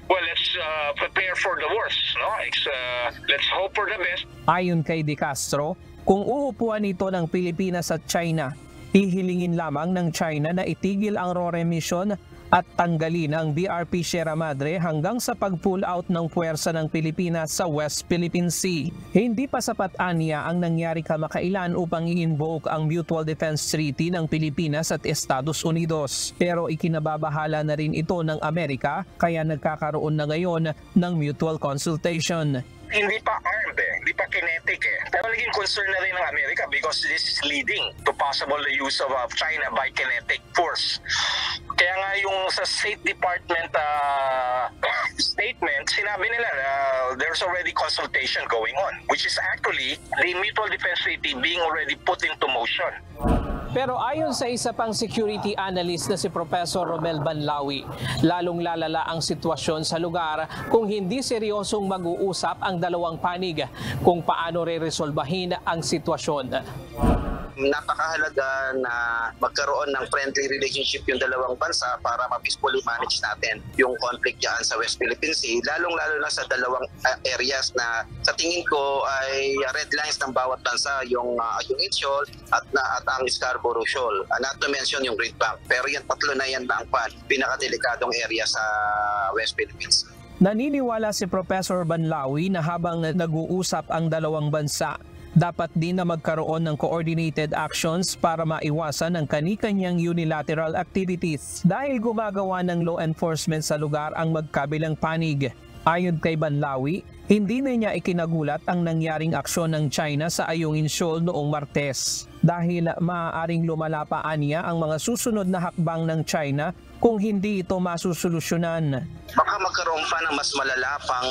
well, let's prepare for the worst. No? Let's hope for the best. Ayon kay De Castro, Kung uupuan ito ng Pilipinas at China, hihilingin lamang ng China na itigil ang RORE mission at tanggalin ang BRP Sierra Madre hanggang sa pag-pull out ng puwersa ng Pilipinas sa West Philippine Sea. Hindi pa sapat aniya ang nangyari kamakailan upang i-invoke ang Mutual Defense Treaty ng Pilipinas at Estados Unidos. Pero ikinababahala na rin ito ng Amerika kaya nagkakaroon na ngayon ng mutual consultation. Hindi pa armed hindi pa kinetic Pero naging concern na rin ng Amerika because this is leading to possible use of China by kinetic force. Kaya nga yung sa State Department statement, sinabi nila there's already consultation going on, which is actually the Mutual Defense Treaty being already put into motion. Pero ayon sa isa pang security analyst na si Professor Romel Banlawi, lalong lalala ang sitwasyon sa lugar kung hindi seryosong mag-uusap ang dalawang panig kung paano re-resolbahin ang sitwasyon. Napakahalaga na magkaroon ng friendly relationship yung dalawang bansa para ma-peacefully manage natin yung conflict dyan sa West Philippine Sea, lalong-lalo na sa dalawang areas na sa tingin ko ay red lines ng bawat bansa, yung Shoal at ang Scarborough Shoal, not to mention yung Great Bank. Pero yung tatlo na yan ang pinakadelikadong area sa West Philippines. Naniniwala si Professor Banlawi na habang nag-uusap ang dalawang bansa, dapat din na magkaroon ng coordinated actions para maiwasan ang kani-kanyang unilateral activities dahil gumagawa ng law enforcement sa lugar ang magkabilang panig. Ayon kay Banlawi, hindi na niya ikinagulat ang nangyaring aksyon ng China sa Ayungin Shoal noong Martes dahil maaaring lumala pa niya ang mga susunod na hakbang ng China kung hindi ito masusolusyonan. Baka magkaroon pa ng mas malala pang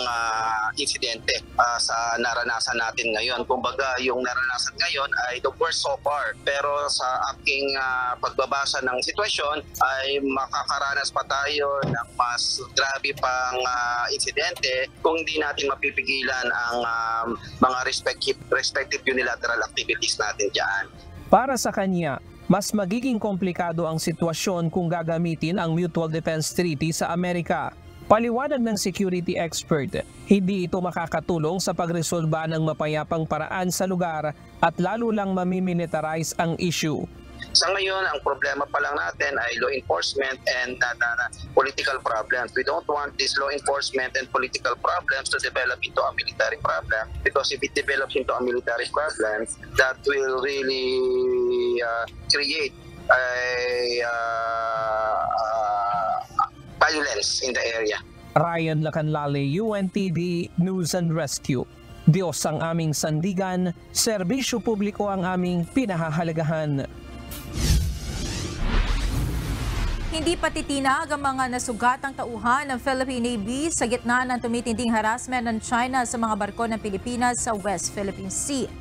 insidente sa naranasan natin ngayon. Kumbaga yung naranasan ngayon ay the worst so far. Pero sa aking pagbabasa ng sitwasyon ay makakaranas pa tayo ng mas grabe pang insidente kung hindi natin mapipigilan ang mga respective unilateral activities natin dyan. Para sa kanya, mas magiging komplikado ang sitwasyon kung gagamitin ang Mutual Defense Treaty sa Amerika. Paliwanag ng security expert, hindi ito makakatulong sa pagresolba ng mapayapang paraan sa lugar at lalo lang mamimilitarize ang issue. Sa ngayon, ang problema pa lang natin ay law enforcement and political problems. We don't want this law enforcement and political problems to develop into a military problem, because if it develops into a military problem, that will really create violence in the area. Ryan Lacanlale, UNTV News and Rescue. Diyos ang aming sandigan, serbisyo publiko ang aming pinahahalagahan. Hindi pa titinag ang mga nasugatang tauhan ng Philippine Navy sa gitna ng tumitinding harassment ng China sa mga barko ng Pilipinas sa West Philippine Sea.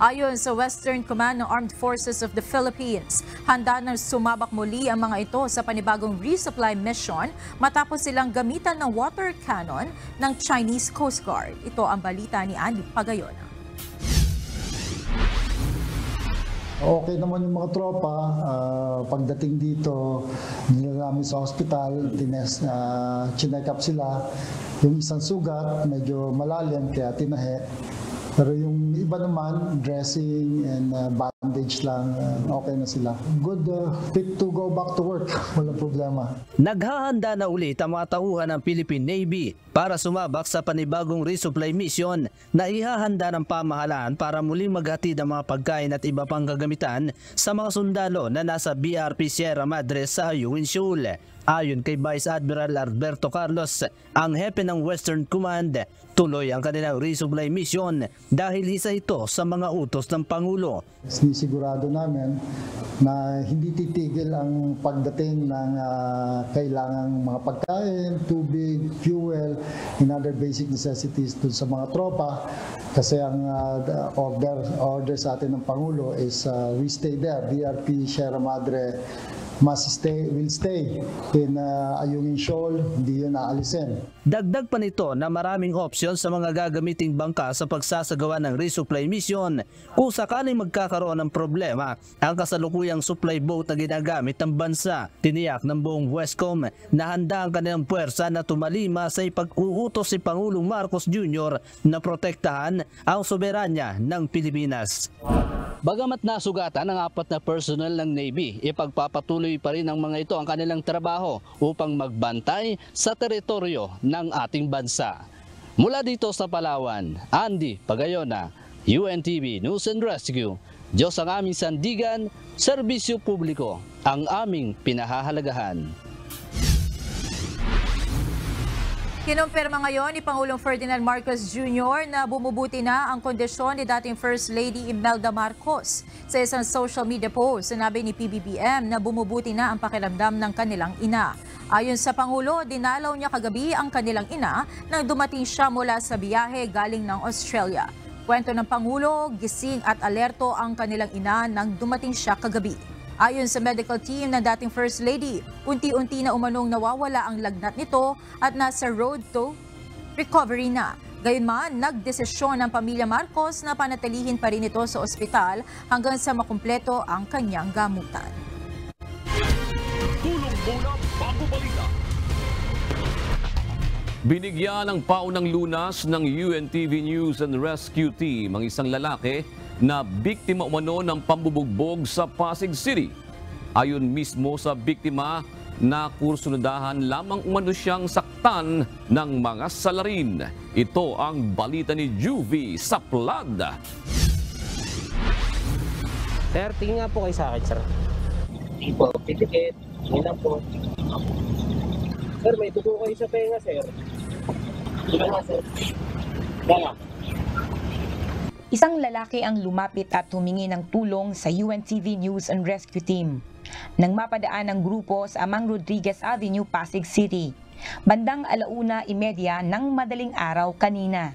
Ayon sa Western Command ng Armed Forces of the Philippines, handa nang sumabak muli ang mga ito sa panibagong resupply mission matapos silang gamitan ng water cannon ng Chinese Coast Guard. Ito ang balita ni Andy Pagayona. Okay naman yung mga tropa. Pagdating dito, nila namin sa hospital, chinek up sila. Yung isang sugat, medyo malalim, kaya tinahe. Pero yung iba naman, dressing and bandage lang, okay na sila. Good, fit to go back to work. Walang problema. Naghahanda na ulit ang mga tauhan ng Philippine Navy para sumabak sa panibagong resupply mission na ihahanda ng pamahalaan para muling maghatid ang mga pagkain at iba pang gagamitan sa mga sundalo na nasa BRP Sierra Madre sa Ayungin Shoal. Ayon kay Vice Admiral Alberto Carlos, ang hepe ng Western Command, tuloy ang kanilang resupply mission dahil isa ito sa mga utos ng Pangulo. Sinisigurado namin na hindi titigil ang pagdating ng kailangang mga pagkain, tubig, fuel, and other basic necessities dun sa mga tropa. Kasi ang order sa atin ng Pangulo is we stay there, BRP Sierra Madre will stay in Ayungin Shoal, hindi yun naalisin. Dagdag pa nito na maraming opsyon sa mga gagamiting bangka sa pagsasagawa ng resupply mission kung sakaling magkakaroon ng problema ang kasalukuyang supply boat na ginagamit ng bansa. Tiniyak ng buong Westcom na handa ang kanilang puwersa na tumalima sa ipag-uutos si Pangulong Marcos Jr. na protektahan ang soberanya ng Pilipinas. Bagamat nasugatan ang 4 na personnel ng Navy, ipagpapatuloy pa rin ng mga ito ang kanilang trabaho upang magbantay sa teritoryo ng ating bansa. Mula dito sa Palawan, Andy Pagayona, UNTV News and Rescue. Diyos ang aming sandigan, serbisyo publiko ang aming pinahahalagahan. Kinumpirma ngayon ni Pangulong Ferdinand Marcos Jr. na bumubuti na ang kondisyon ni dating First Lady Imelda Marcos. Sa isang social media post, sinabi ni PBBM na bumubuti na ang pakiramdam ng kanilang ina. Ayon sa Pangulo, dinalaw niya kagabi ang kanilang ina nang dumating siya mula sa biyahe galing ng Australia. Kwento ng Pangulo, gising at alerto ang kanilang ina nang dumating siya kagabi. Ayon sa medical team ng dating First Lady, unti-unti na umanong nawawala ang lagnat nito at nasa road to recovery na. Gayunman, nagdesisyon ng pamilya Marcos na panatilihin pa rin ito sa ospital hanggang sa makumpleto ang kanyang gamutan. Tulong muna bago balita. Binigyan ng paunang lunas ng UNTV News and Rescue Team ang isang lalaki na biktima umano ng pambubugbog sa Pasig City. Ayon mismo sa biktima, na kursunodahan lamang umano siyang saktan ng mga salarin. Ito ang balita ni Juvie Saplad. Sir, tingin nga po kayo sa akin, sir. Hindi po, pitikit. Hindi lang po. Sir, may tubo kayo sa tenga, sir. Diba nga, sir? Dala. Isang lalaki ang lumapit at humingi ng tulong sa UNTV News and Rescue Team nang mapadaan ng grupo sa Amang Rodriguez Avenue, Pasig City, bandang 1:30 ng madaling araw kanina.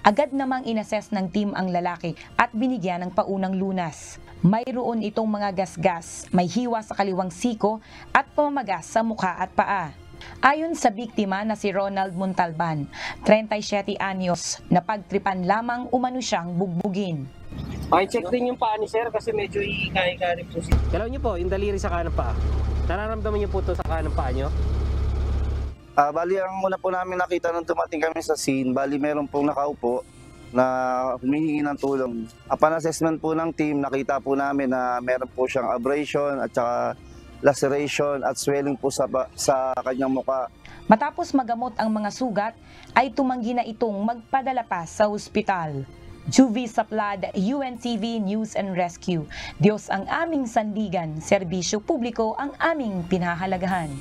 Agad namang inassess ng team ang lalaki at binigyan ng paunang lunas. Mayroon itong mga gasgas, may hiwa sa kaliwang siko at pamamagas sa mukha at paa. Ayon sa biktima na si Ronald Montalban, 37 anyos, napagtripan lamang umano siyang bugbugin. Check din yung paa ni sir kasi medyo iikay-ikay po siya. Galaw niyo po, yung daliri sa kanang paa. Nararamdaman niyo po ito sa kanang paa niyo? Bali, ang una po namin nakita nung dumating kami sa scene, bali meron pong nakaupo na humihingi ng tulong. Upon assessment po ng team, nakita po namin na meron po siyang abrasion at saka laceration at swelling po sa kanyang mukha. Matapos magamot ang mga sugat, ay tumanggi na itong magpadala pa sa ospital. Juvie Saplad, UNTV News and Rescue. Diyos ang aming sandigan, serbisyo publiko ang aming pinahahalagahan.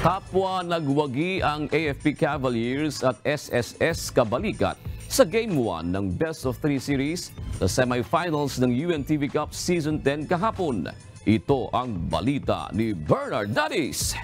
Kapwa nagwagi ang AFP Cavaliers at SSS Kabalikat sa Game 1 ng Best of 3 Series sa semifinals ng UNTV Cup Season 10 kahapon. Ito ang balita ni Bernard Dadis.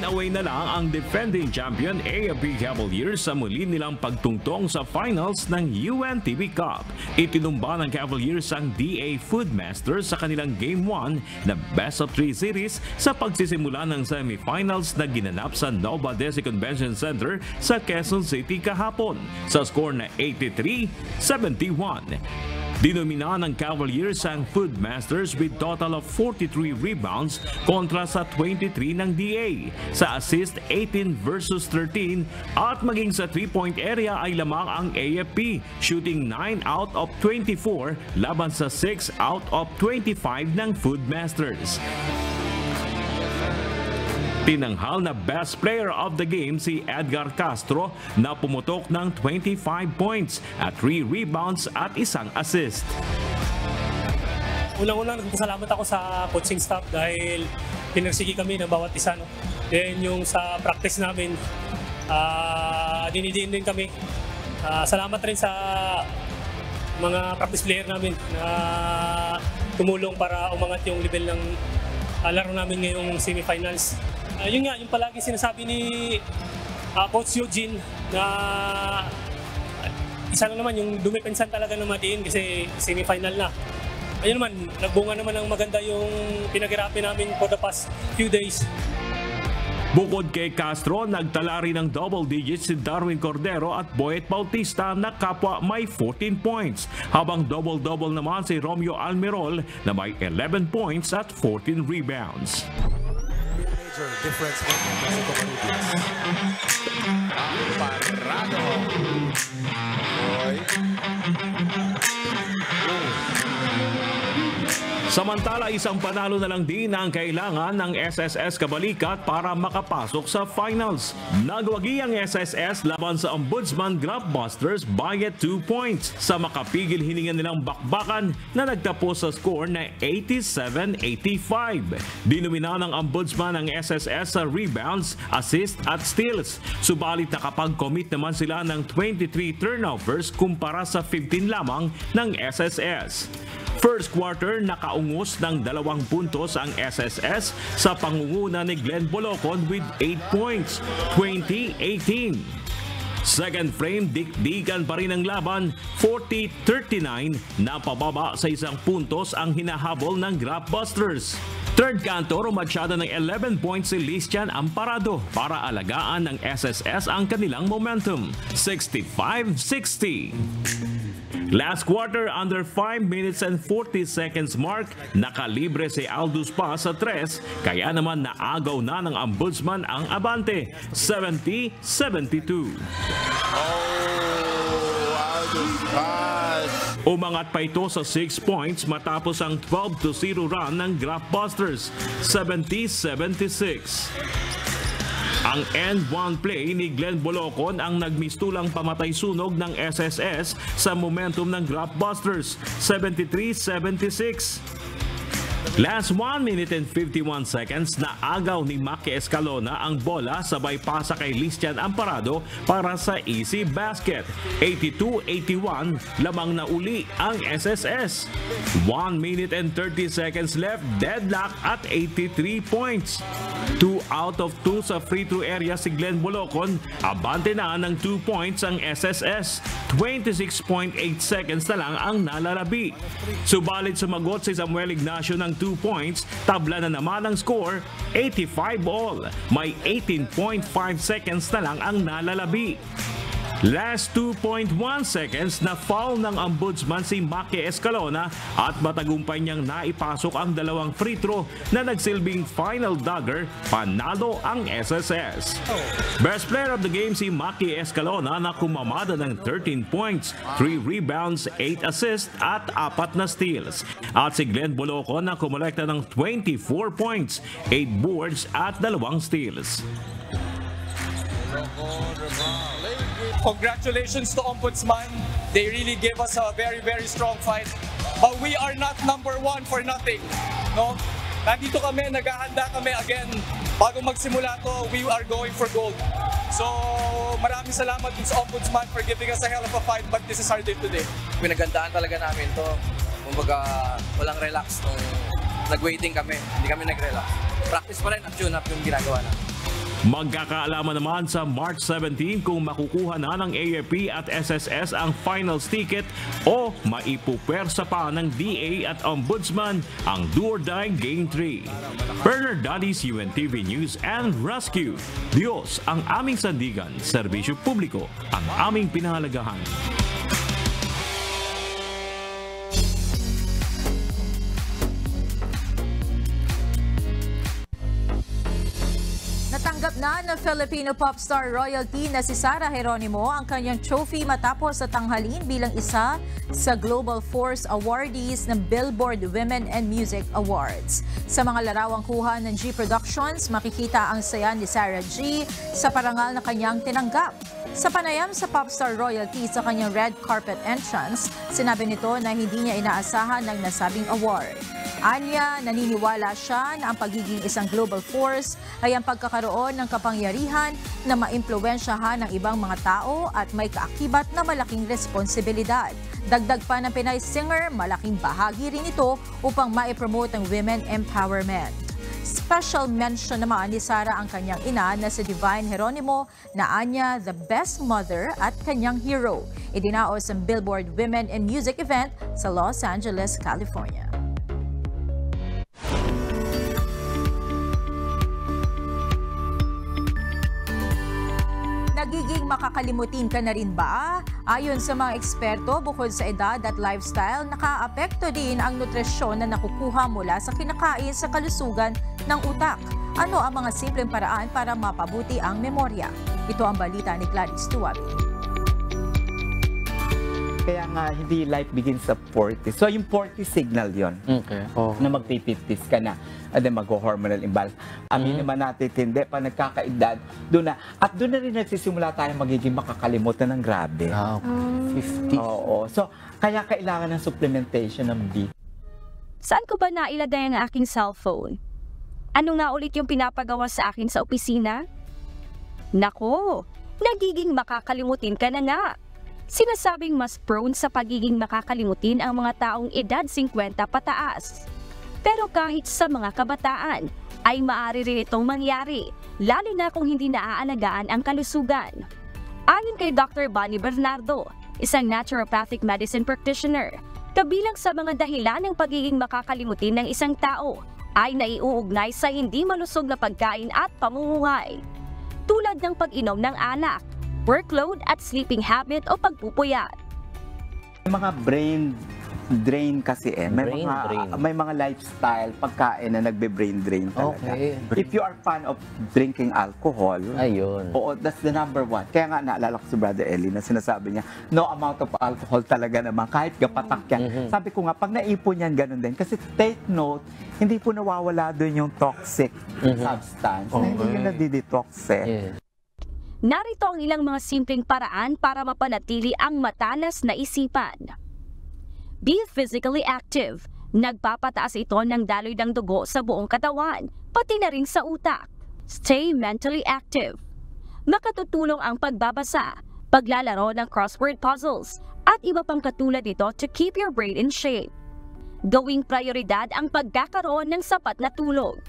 Away na lang ang defending champion AFP Cavaliers sa muli nilang pagtungtong sa finals ng UNTV Cup. Itinumba ng Cavaliers ang DA Foodmasters sa kanilang Game 1 na Best of 3 Series sa pagsisimula ng semifinals na ginanap sa Nova Desi Convention Center sa Quezon City kahapon sa score na 83-71. Dinomina ng Cavaliers ang Foodmasters with total of 43 rebounds kontra sa 23 ng DA. Sa assist, 18 versus 13 at maging sa 3-point area ay lamang ang AFP, shooting 9 out of 24 laban sa 6 out of 25 ng Foodmasters. Tinanghal na best player of the game si Edgar Castro na pumutok ng 25 points at 3 rebounds at 1 assist. Unang-unang nagpasalamat ako sa coaching staff dahil pinagsigi kami ng bawat isa. No? Then yung sa practice namin, dinidiin din kami. Salamat rin sa mga practice player namin na tumulong para umangat yung level ng laro namin ngayong semifinals. Yun nga, yung palagi sinasabi ni Coach Eugene na isa lang naman yung dumipensan talaga ng matiin kasi semifinal na. Ayun naman, nagbunga naman ng maganda yung pinaghirapan namin for the past few days. Bukod kay Castro, nagtala rin ng double digits si Darwin Cordero at Boyet Bautista na kapwa may 14 points. Habang double-double naman si Romeo Almirol na may 11 points at 14 rebounds. Major difference maker Mexico Marubias. Parado. Boy. Samantala, isang panalo na lang din ang kailangan ng SSS Kabalikat para makapasok sa finals. Nagwagi ang SSS laban sa Ombudsman Grapbusters by 2 points sa makapigil hininga nilang bakbakan na nagtapos sa score na 87-85. Dinumina ng Ombudsman ang SSS sa rebounds, assist at steals. Subalit nakapag-commit naman sila ng 23 turnovers kumpara sa 15 lamang ng SSS. First quarter, nakaungos ng 2 puntos ang SSS sa pangunguna ni Glenn Bolocon with 8 points, 20-18. Second frame, dikdikan pa rin ang laban, 40-39 na pababa sa 1 puntos ang hinahabol ng Grapbusters. Third kanto, rumatsyada ng 11 points si Listian Amparado para alagaan ng SSS ang kanilang momentum, 65-60. Last quarter, under 5 minutes and 40 seconds mark, nakalibre si Aldous pa sa 3, kaya naman naagaw na ng Ombudsman ang abante, 70-72. Aldous pass. Umangat pa ito sa 6 points matapos ang 12-0 run ng Grapbusters, 70-76. Ang end one play ni Glenn Bolocon ang nagmistulang pamatay-sunog ng SSS sa momentum ng Grapbusters, 73-76. Last 1 minute and 51 seconds na agaw ni Maki Escalona ang bola sabay pasa kay Listian Amparado para sa easy basket. 82-81, lamang na uli ang SSS. 1 minute and 30 seconds left, deadlock at 83 points. 2 out of 2 sa free throw area si Glenn Bolocon, abante na ng 2 points ang SSS. 26.8 seconds na lang ang nalalabi. Subalit sumagot si Samuel Ignacio ng 2 points, tabla na naman ang score, 85 all. May 18.5 seconds na lang ang nalalabi. Last 2.1 seconds na foul ng Ombudsman si Maki Escalona at matagumpay niyang naipasok ang 2 free throw na nagsilbing final dagger, panalo ang SSS. Best player of the game si Maki Escalona na kumamada ng 13 points, 3 rebounds, 8 assists at 4 na steals. At si Glenn Bolocon na kumolekta ng 24 points, 8 boards at 2 steals. Congratulations to Ombudsman. They really gave us a very, very strong fight. But we are not number 1 for nothing. No? Nandito kami, naghahanda kami again. Bago magsimula to, we are going for gold. So, maraming salamat sa Ombudsman for giving us a hell of a fight, but this is our day today. Pinagandaan talaga namin to. Kumbaga, walang relax. Nag-waiting kami, hindi kami nag-relax. Practice pa rin at tune-up yung ginagawa namin. Magkakaalaman naman sa March 17 kung makukuha na ng AFP at SSS ang finals ticket o maipupersa pa ng DA at Ombudsman ang do-or-die Game 3. Bernard Dadis, UNTV News and Rescue. Diyos ang aming sandigan, serbisyo publiko ang aming pinahalagahan. Natanggap na ng Filipino pop star royalty na si Sarah Geronimo ang kanyang trophy matapos sa tanghalin bilang isa sa Global Force awardees ng Billboard Women and Music Awards. Sa mga larawang kuha ng G Productions, makikita ang saya ni Sarah G sa parangal na kanyang tinanggap. Sa panayam sa popstar royalty sa kanyang red carpet entrance, sinabi nito na hindi niya inaasahan ng nasabing award. Anya, naniniwala siya na ang pagiging isang global force ay ang pagkakaroon ng kapangyarihan na maimpluwensyahan ng ibang mga tao at may kaakibat na malaking responsibilidad. Dagdag pa ng Pinay singer, malaking bahagi rin ito upang maipromote ang women empowerment. Special mention naman ni Sarah ang kanyang ina na si Divine Geronimo na anya the best mother at kanyang hero. Idinaos ang Billboard Women in Music event sa Los Angeles, California. Nagiging makakalimutin ka na rin ba? Ayon sa mga eksperto, bukod sa edad at lifestyle, nakaapekto din ang nutrisyon na nakukuha mula sa kinakain sa kalusugan ng utak. Ano ang mga simpleng paraan para mapabuti ang memorya? Ito ang balita ni Gladys Tuwabi. Kaya nga, hindi life begins sa 40. So, yung 40 signal yon na magpi-50s ka na. And then mag-hormonal imbalance. Amin naman natin, hindi pa nagkakaedad. Doon na. At doon na rin nagsisimula tayo magiging makakalimutan ng grabe. 50. Oo. So, kaya kailangan ng supplementation ng B. Saan ko ba nailagay ang aking cellphone? Ano nga ulit yung pinapagawa sa akin sa opisina? Nako, nagiging makakalimutin ka na nga. Sinasabing mas prone sa pagiging makakalimutin ang mga taong edad 50 pataas. Pero kahit sa mga kabataan, ay maaari rin itong mangyari, lalo na kung hindi naaalagaan ang kalusugan. Ayon kay Dr. Bonnie Bernardo, isang naturopathic medicine practitioner, kabilang sa mga dahilan ng pagiging makakalimutin ng isang tao ay naiuugnay sa hindi malusog na pagkain at pamumuhay. Tulad ng pag-inom ng alak, workload at sleeping habit o pagpupuyat. Mga brain drain kasi may mga lifestyle pagkain na nagbe-brain drain talaga. If you are fan of drinking alcohol, oo, that's the number one. Kaya nga naalala ko si Brother Eli na sinasabi niya, no amount of alcohol talaga naman, kahit gapatak yan. Sabi ko nga, pag naipon yan, ganun din. Kasi take note, hindi po nawawala doon yung toxic substance. Hindi yun nadidetox Narito ang ilang mga simpleng paraan para mapanatili ang matalas na isipan. Be physically active. Nagpapataas ito ng daloy ng dugo sa buong katawan, pati na rin sa utak. Stay mentally active. Makatutulong ang pagbabasa, paglalaro ng crossword puzzles, at iba pang katulad nito to keep your brain in shape. Gawing prioridad ang pagkakaroon ng sapat na tulog.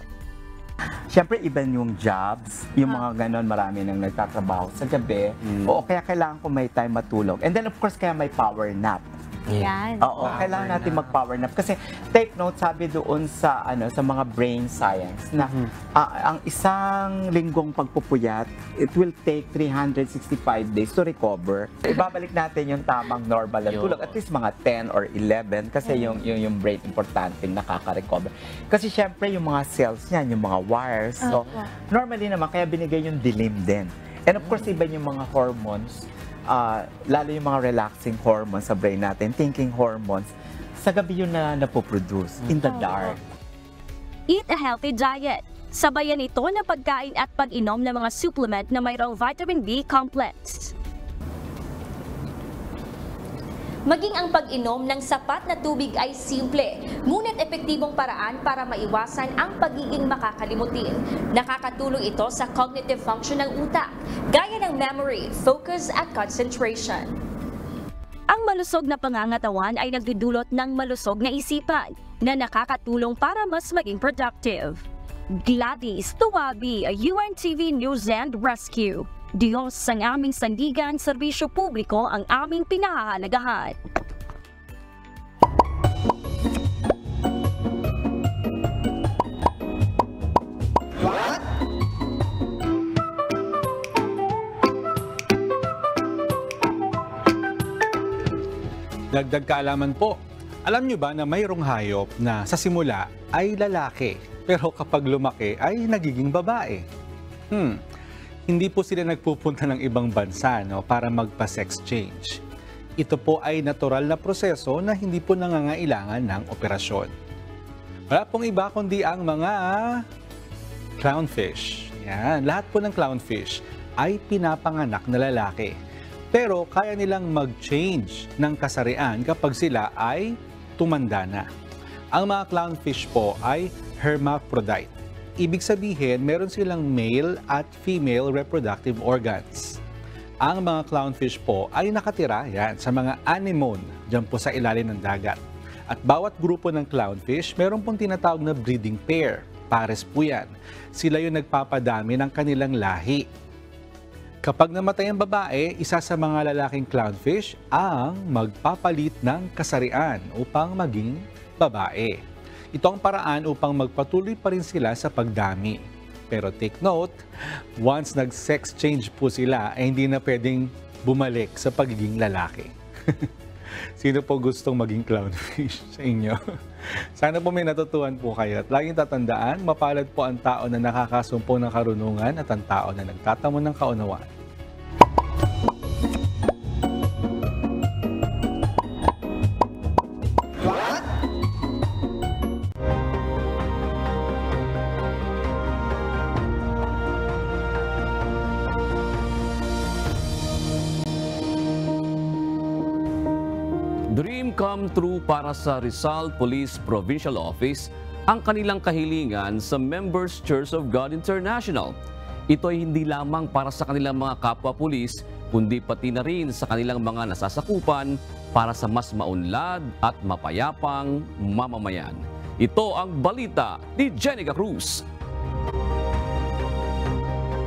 Siyempre, iba yung jobs, yung mga ganon, marami nang nagtatrabaho sa gabi. Oo, kaya kailangan ko may time matulog. And then, of course, kaya may power nap. Yan. Oo, kailangan natin mag-power nap. Kasi, take note, sabi doon sa, sa mga brain science, na ang isang linggong pagpupuyat, it will take 365 days to recover. Ibabalik natin yung tamang normal na tulog. At least mga 10 or 11, kasi yung brain importante nakaka-recover. Kasi, syempre, yung mga cells niyan, yung mga wires. So, normally naman, kaya binigay yung dilim din. And of course, iba yung mga hormones. Lalo yung mga relaxing hormones sa brain natin, thinking hormones, sa gabi yun na napoproduce, in the dark. Eat a healthy diet. Sabayan ito ng pagkain at pag-inom ng mga supplement na mayroong vitamin B complex. Maging ang pag-inom ng sapat na tubig ay simple, ngunit epektibong paraan para maiwasan ang pagiging makakalimutin. Nakakatulong ito sa cognitive function ng utak, gaya ng memory, focus at concentration. Ang malusog na pangangatawan ay nagdudulot ng malusog na isipan na nakakatulong para mas maging productive. Gladys Tuwabi, UNTV News and Rescue. Diyos ang aming sandigan, serbisyo publiko ang aming pinahahalagahan. Dagdag kaalaman po, alam nyo ba na mayroong hayop na sa simula ay lalaki, pero kapag lumaki ay nagiging babae? Hindi po sila nagpupunta ng ibang bansa para magpa-sex change. Ito po ay natural na proseso na hindi po nangangailangan ng operasyon. Wala pong iba kundi ang mga clownfish. Yan, lahat po ng clownfish ay pinapanganak na lalaki. Pero kaya nilang mag-change ng kasarian kapag sila ay tumanda na. Ang mga clownfish po ay hermaphrodite. Ibig sabihin, meron silang male at female reproductive organs. Ang mga clownfish po ay nakatira sa mga anemone, dyan po sa ilalim ng dagat. At bawat grupo ng clownfish, meron pong tinatawag na breeding pair. Pares po yan. Sila yung nagpapadami ng kanilang lahi. Kapag namatay ang babae, isa sa mga lalaking clownfish ang magpapalit ng kasarian upang maging babae. Ito ang paraan upang magpatuloy pa rin sila sa pagdami. Pero take note, once nag-sex change po sila, ay hindi na pwedeng bumalik sa pagiging lalaki. Sino po gustong maging clownfish sa inyo? Sana po may natutuhan po kayo. At laging tatandaan, mapalad po ang tao na nakakasumpo ng karunungan at ang tao na nagtatamo ng kaunawaan. Dream come true para sa Rizal Police Provincial Office ang kanilang kahilingan sa Members Church of God International. Ito ay hindi lamang para sa kanilang mga kapwa-pulis, kundi pati na rin sa kanilang mga nasasakupan para sa mas maunlad at mapayapang mamamayan. Ito ang balita ni Jenica Cruz.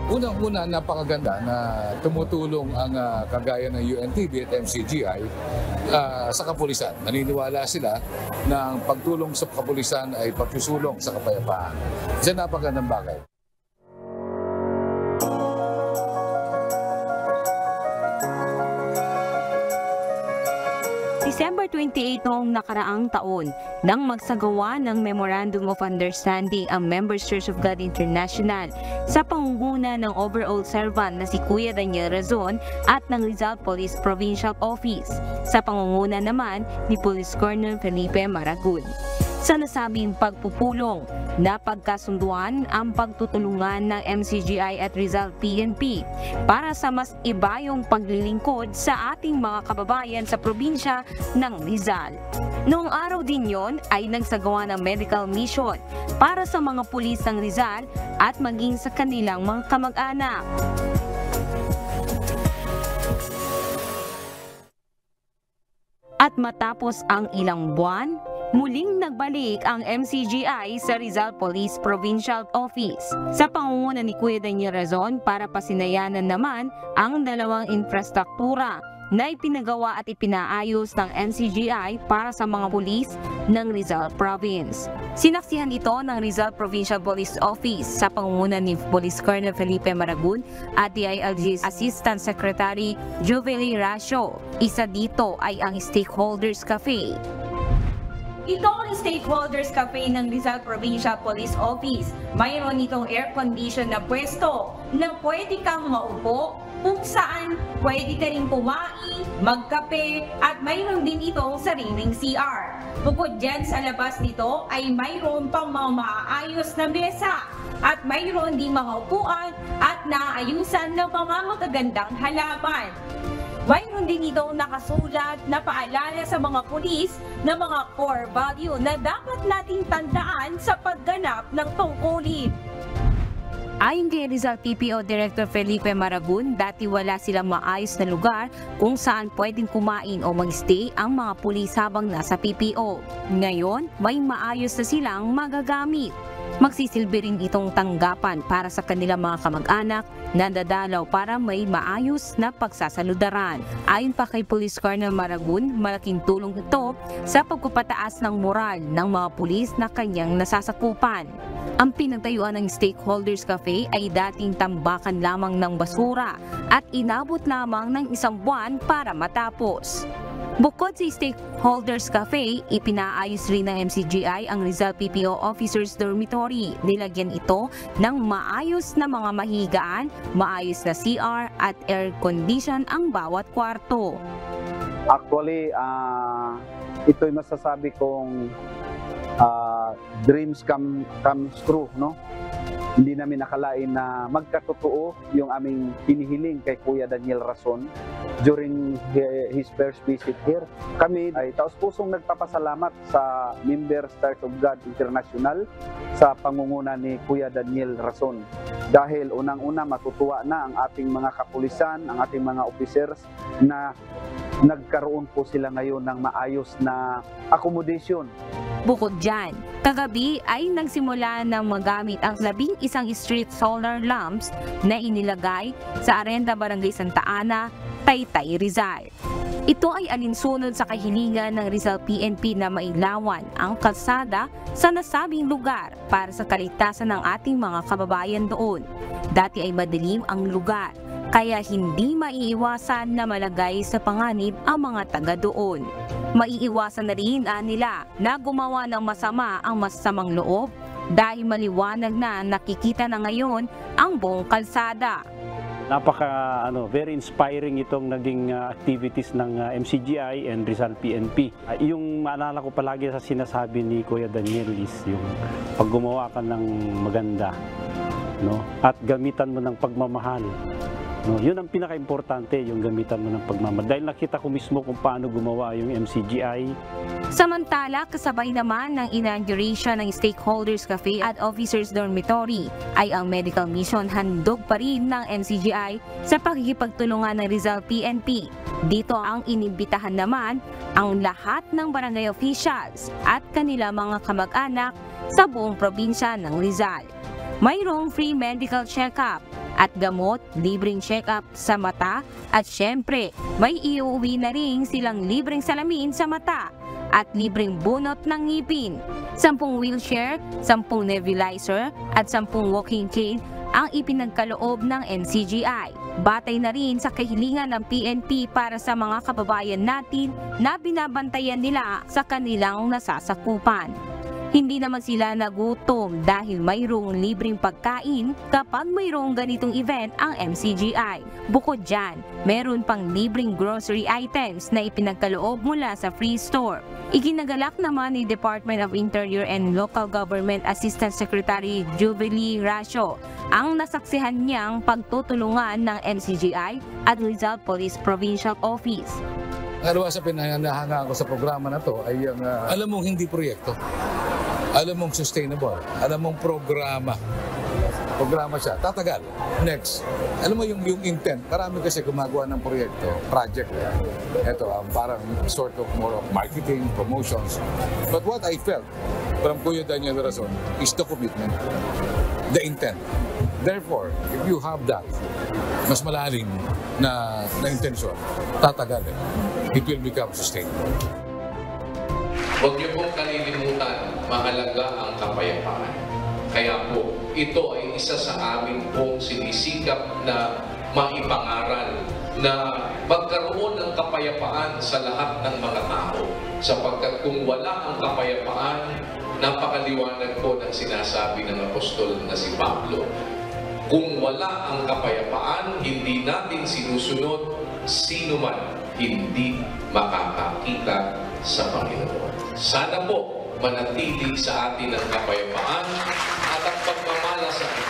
Unang-una, napakaganda na tumutulong ang kagaya ng UNTV at MCGI sa kapulisan. Naniniwala sila na ang pagtulong sa kapulisan ay pagsusulong sa kapayapaan. Isa napakagandang bagay. December 28 noong nakaraang taon, nang magsagawa ng Memorandum of Understanding ang Members Church of God International sa pangunguna ng overall servant na si Kuya Daniel Razon at ng Rizal Police Provincial Office, sa pangunguna naman ni Police Colonel Felipe Maragun. Sa nasabing pagpupulong, napagkasunduan ang pagtutulungan ng MCGI at Rizal PNP para sa mas ibayong paglilingkod sa ating mga kababayan sa probinsya ng Rizal. Noong araw din yon ay nagsagawa ng medical mission para sa mga pulis ng Rizal at maging sa kanilang mga kamag-anak. At matapos ang ilang buwan, muling nagbalik ang MCGI sa Rizal Police Provincial Office sa pangunguna ni Kuya Daniel Razon para pasinayanan naman ang dalawang infrastruktura na ipinagawa at ipinaayos ng MCGI para sa mga pulis ng Rizal Province. Sinaksihan ito ng Rizal Provincial Police Office sa pangunguna ni Police Colonel Felipe Maragun at DILG Assistant Secretary Juvelie Rasio. Isa dito ay ang Stakeholders Cafe. Ito ang Stakeholders Cafe ng Rizal Provincial Police Office. Mayroon itong air-condition na pwesto na pwede kang maupo, kung saan pwede ka rin kumain, magkape, at mayroon din itong sariling CR. Bukod dyan sa labas nito ay mayroon pang mga maayos na mesa at mayroon din mga upuan at naayusan ng pamamagagandang halaman. Mayroon din itong nakasulat na paalala sa mga pulis na mga core value na dapat nating tandaan sa pagganap ng tungkulin. Ayon kay Rizal PPO Director Felipe Maragun, dati wala silang maayos na lugar kung saan pwedeng kumain o mag-stay ang mga pulis habang nasa PPO. Ngayon, may maayos na silang magagamit. Magsisilbi rin itong tanggapan para sa kanilang mga kamag-anak na dadalaw para may maayos na pagsasaludaran. Ayon pa kay Police Colonel Maragun, malaking tulong ito sa pagpapataas ng moral ng mga pulis na kanyang nasasakupan. Ang pinagtayuan ng Stakeholders Cafe ay dating tambakan lamang ng basura at inabot lamang ng isang buwan para matapos. Bukod sa Stakeholders Cafe, ipinaayos rin ng MCGI ang Rizal PPO Officers Dormitory. Nilagyan ito ng maayos na mga mahigaan, maayos na CR at air condition ang bawat kwarto. Actually, ito'y masasabi kong dreams comes true, no? Hindi namin nakalain na magkatotoo yung aming hinihiling kay Kuya Daniel Razon during his first visit here. Kami ay taos-pusong nagpapasalamat sa member Stars of God International sa pangunguna ni Kuya Daniel Rason. Dahil unang-una matutuwa na ang ating mga kapulisan, ang ating mga officers na nagkaroon po sila ngayon ng maayos na accommodation. Bukod dyan, kagabi ay nagsimula ng magamit ang 11 street solar lamps na inilagay sa Arenda Barangay Santa Ana, Taytay, Rizal. Ito ay alinsunod sa kahilingan ng Rizal PNP na mailawan ang kalsada sa nasabing lugar para sa kaligtasan ng ating mga kababayan doon. Dati ay madilim ang lugar, kaya hindi maiiwasan na malagay sa panganib ang mga taga doon. Maiiwasan na rin nila na gumawa ng masama ang masamang loob dahil maliwanag na nakikita na ngayon ang buong kalsada. Very inspiring itong naging activities ng MCGI and Rizal PNP. Yung maalala ko palagi sa sinasabi ni Kuya Daniel is yung pag gumawa ka ng maganda, no? At gamitan mo ng pagmamahal. No, yun ang pinaka-importante, yung gamitan mo ng pagmamahal. Dahil nakita ko mismo kung paano gumawa yung MCGI. Samantala, kasabay naman ng inauguration ng Stakeholders Cafe at Officers Dormitory ay ang medical mission handog pa rin ng MCGI sa pakikipagtulungan ng Rizal PNP. Dito ang inimbitahan naman ang lahat ng barangay officials at kanila mga kamag-anak sa buong probinsya ng Rizal. Mayroong free medical check-up at gamot, libreng check-up sa mata at syempre may iuwi na rin silang libreng salamin sa mata at libreng bunot ng ngipin. 10 wheelchair, 10 nebulizer at 10 walking cane ang ipinagkaloob ng MCGI. Batay na rin sa kahilingan ng PNP para sa mga kababayan natin na binabantayan nila sa kanilang nasasakupan. Hindi naman sila nagutom dahil mayroong libreng pagkain kapag mayroong ganitong event ang MCGI. Bukod dyan, meron pang libreng grocery items na ipinagkaloob mula sa free store. Ikinagalak naman ni Department of Interior and Local Government Assistant Secretary Jubilee Rasio ang nasaksihan niyang pagtutulungan ng MCGI at Rizal Police Provincial Office. Araw sa pinahanga ko sa programa na to ay yung alam mong hindi proyekto. Alam mong sustainable. Alam mong programa. Programa siya. Tatagal. Next. Alam mo yung intent. Marami kasi gumagawa ng proyekto, project. Ito, parang sort of more of marketing, promotions. But what I felt from Kuya Daniel Rason is the commitment, the intent. Therefore, if you have that, mas malalim na intensyon, tatagal. It will become sustainable. Huwag niyo pong kalilimutan, mahalaga ang kapayapaan. Kaya po, ito ay isa sa amin pong sinisikap na maipangaral na magkaroon ng kapayapaan sa lahat ng mga tao. Sapagkat kung wala ang kapayapaan, napakaliwanag po ng sinasabi ng apostol na si Pablo. Kung wala ang kapayapaan, hindi natin sinusunod, sino man hindi makakakita sa Panginoon. Sana po manatili sa atin ang kapayapaan at ang pagmamalasakit.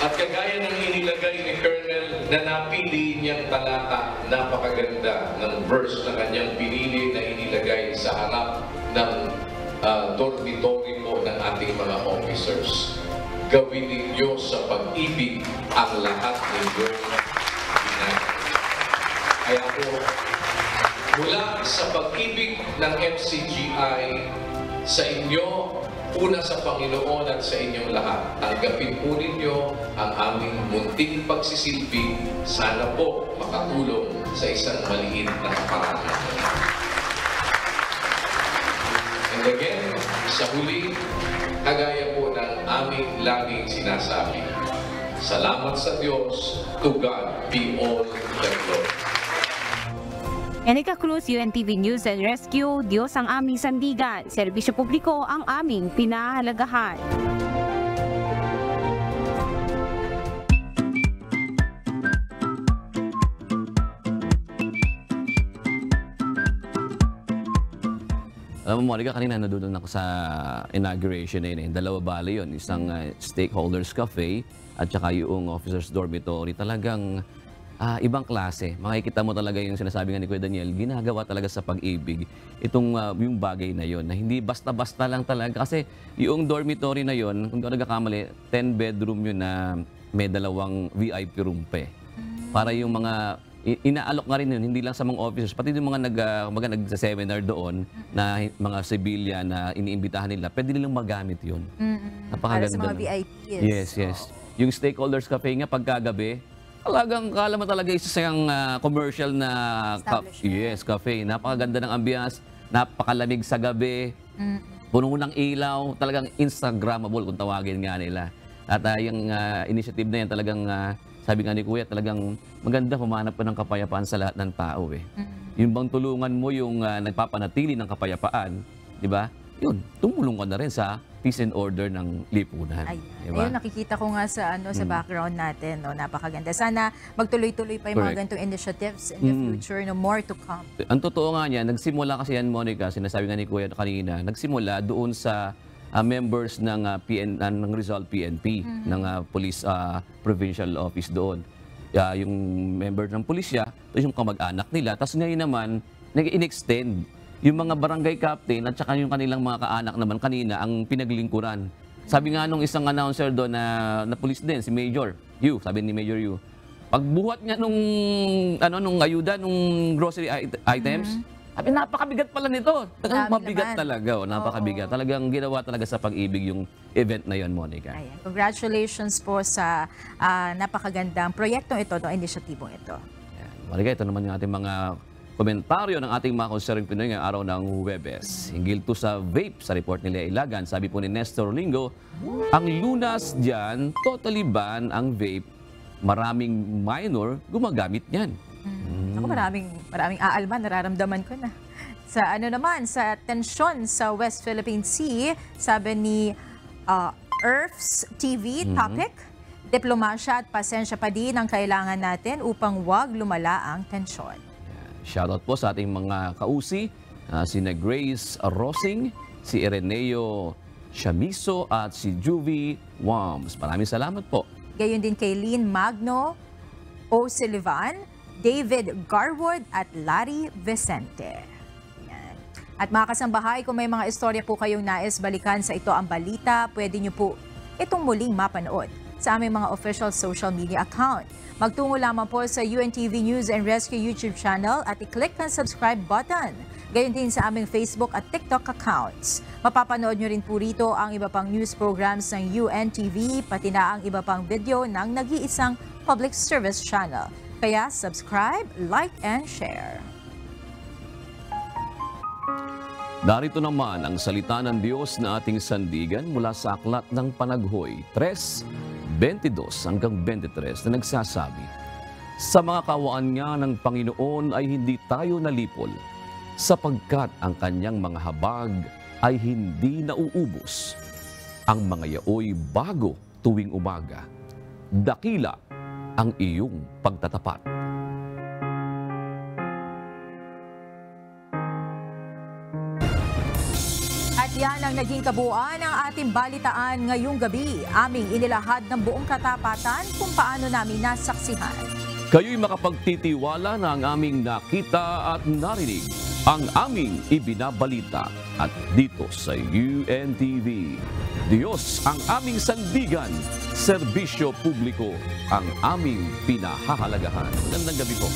At kagaya ng inilagay ni Colonel na napili niyang talata, napakaganda ng verse na kanyang pinili na inilagay sa harap ng dormitory po ng ating mga officers. Gawin ninyo sa pag-ibig ang lahat ninyong ginagawa. Kaya po, mula sa pag-ibig ng MCGI sa inyo, una sa Panginoon at sa inyong lahat, tanggapin po ninyo ang aming munting pagsisilbi. Sana po makatulong sa isang maliit na kaparangan. And again, sa huli, kagaya po ng aming laging sinasabi, salamat sa Diyos, to God be all the glory. Enika Cruz, UNTV News and Rescue, Diyos ang aming sandigan, serbisyo publiko ang aming pinahalagahan. Alam mo, Monica, kanina nadudoon ako sa inauguration na yun. Dalawa bale yun. Isang Stakeholders Cafe at saka yung Officers Dormitory. Talagang ibang klase. Makikita mo talaga yung sinasabi nga ni Kuya Daniel, ginagawa talaga sa pag-ibig itong yung bagay na yon, na hindi basta-basta lang talaga. Kasi yung dormitory na yon, kung di ako nagkakamali, 10 bedroom yun na may 2 VIP room pa. Para yung mga inaalok nga rin yun, hindi lang sa mga officers, pati yung mga nag-seminar doon na mga civilian na iniimbitahan nila, pwede nilang magamit yun. Napakaganda. Para sa mga VIPs. Yes. Yung Stakeholders Cafe nga, pagkagabi, talagang kala mo talaga isa siyang commercial na cafe. Napakaganda ng ambiance, napakalamig sa gabi, puno ng ilaw, talagang Instagrammable kung tawagin nga nila. At yung initiative na yan talagang, sabi nga ni Kuya, talagang maganda humanap pa ng kapayapaan sa lahat ng tao. Yung bang tulungan mo yung nagpapanatili ng kapayapaan, di ba? Yun, tumulong ka na rin sa peace and order ng lipunan. Diba? Ayun, nakikita ko nga sa sa background natin, no, napakaganda. Sana magtuloy-tuloy pa yung mga ganitong initiatives in the future, no, more to come. Ang totoo nga niya, nagsimula kasi yan, Monica, sinasabi nga ni Kuya kanina, nagsimula doon sa members ng ng Rizal PNP, ng Police Provincial Office doon. Yung member ng pulisya, tapos yung kamag-anak nila, tapos ngayon naman, nag-in-extend yung mga barangay captain at saka yung kanilang mga kaanak naman kanina ang pinaglingkuran. Sabi nga nung isang announcer doon na police din, si Major Yu, sabi ni Major Yu, pagbuhat niya nung ayuda, nung grocery items, sabi, napakabigat pala nito. Mabigat talaga, napakabigat. Talagang ginawa talaga sa pag-ibig yung event na yon, Monica. Ayan. Congratulations po sa napakagandang proyektong ito, no, inisyatibong ito. Ayan. Monica, ito naman yung ating mga komentaryo ng ating mga konseryong Pinoy ngayong araw ng Huwebes. Hinggil to sa vape sa report nila Ilagan. Sabi po ni Nestor Lingo, ang lunas dyan, totally ban ang vape. Maraming minor gumagamit niyan. Ako maraming aalman, nararamdaman ko na. Sa sa tensyon sa West Philippine Sea, sabi ni Earth's TV topic, diplomasya at pasensya pa din ang kailangan natin upang wag lumala ang tensyon. Shoutout po sa ating mga kausi, sina Grace Rosing, si Ireneo Chamiso at si Juvie Wams. Maraming salamat po. Gayon din kay Lynn Magno, O'Sullivan, David Garwood at Larry Vicente. Yan. At mga kasambahay, kung may mga istorya po kayong nais balikan sa Ito ang Balita, pwede nyo po itong muling mapanood sa aming mga official social media account. Magtungo lamang po sa UNTV News and Rescue YouTube channel at i-click ang subscribe button. Gayon din sa aming Facebook at TikTok accounts. Mapapanood nyo rin po rito ang iba pang news programs ng UNTV, pati na ang iba pang video ng nag-iisang public service channel. Kaya subscribe, like, and share. Narito naman ang salita ng Diyos na ating sandigan mula sa Aklat ng Panaghoy 3:22 hanggang 23 na nagsasabi, sa mga kawaan nga ng Panginoon ay hindi tayo nalipol, sapagkat ang kanyang mga habag ay hindi nauubos. Ang mga yaoy bago tuwing umaga. Dakila ang iyong pagtatapat. At yan ang naging kabuuan ng ating balitaan ngayong gabi. Aming inilahad ng buong katapatan kung paano namin nasaksihan. Kayo'y makapagtitiwala na ang aming nakita at narinig, ang aming ibinabalita. At dito sa UNTV, Diyos ang aming sandigan, serbisyo publiko ang aming pinahahalagahan. Magandang gabi po.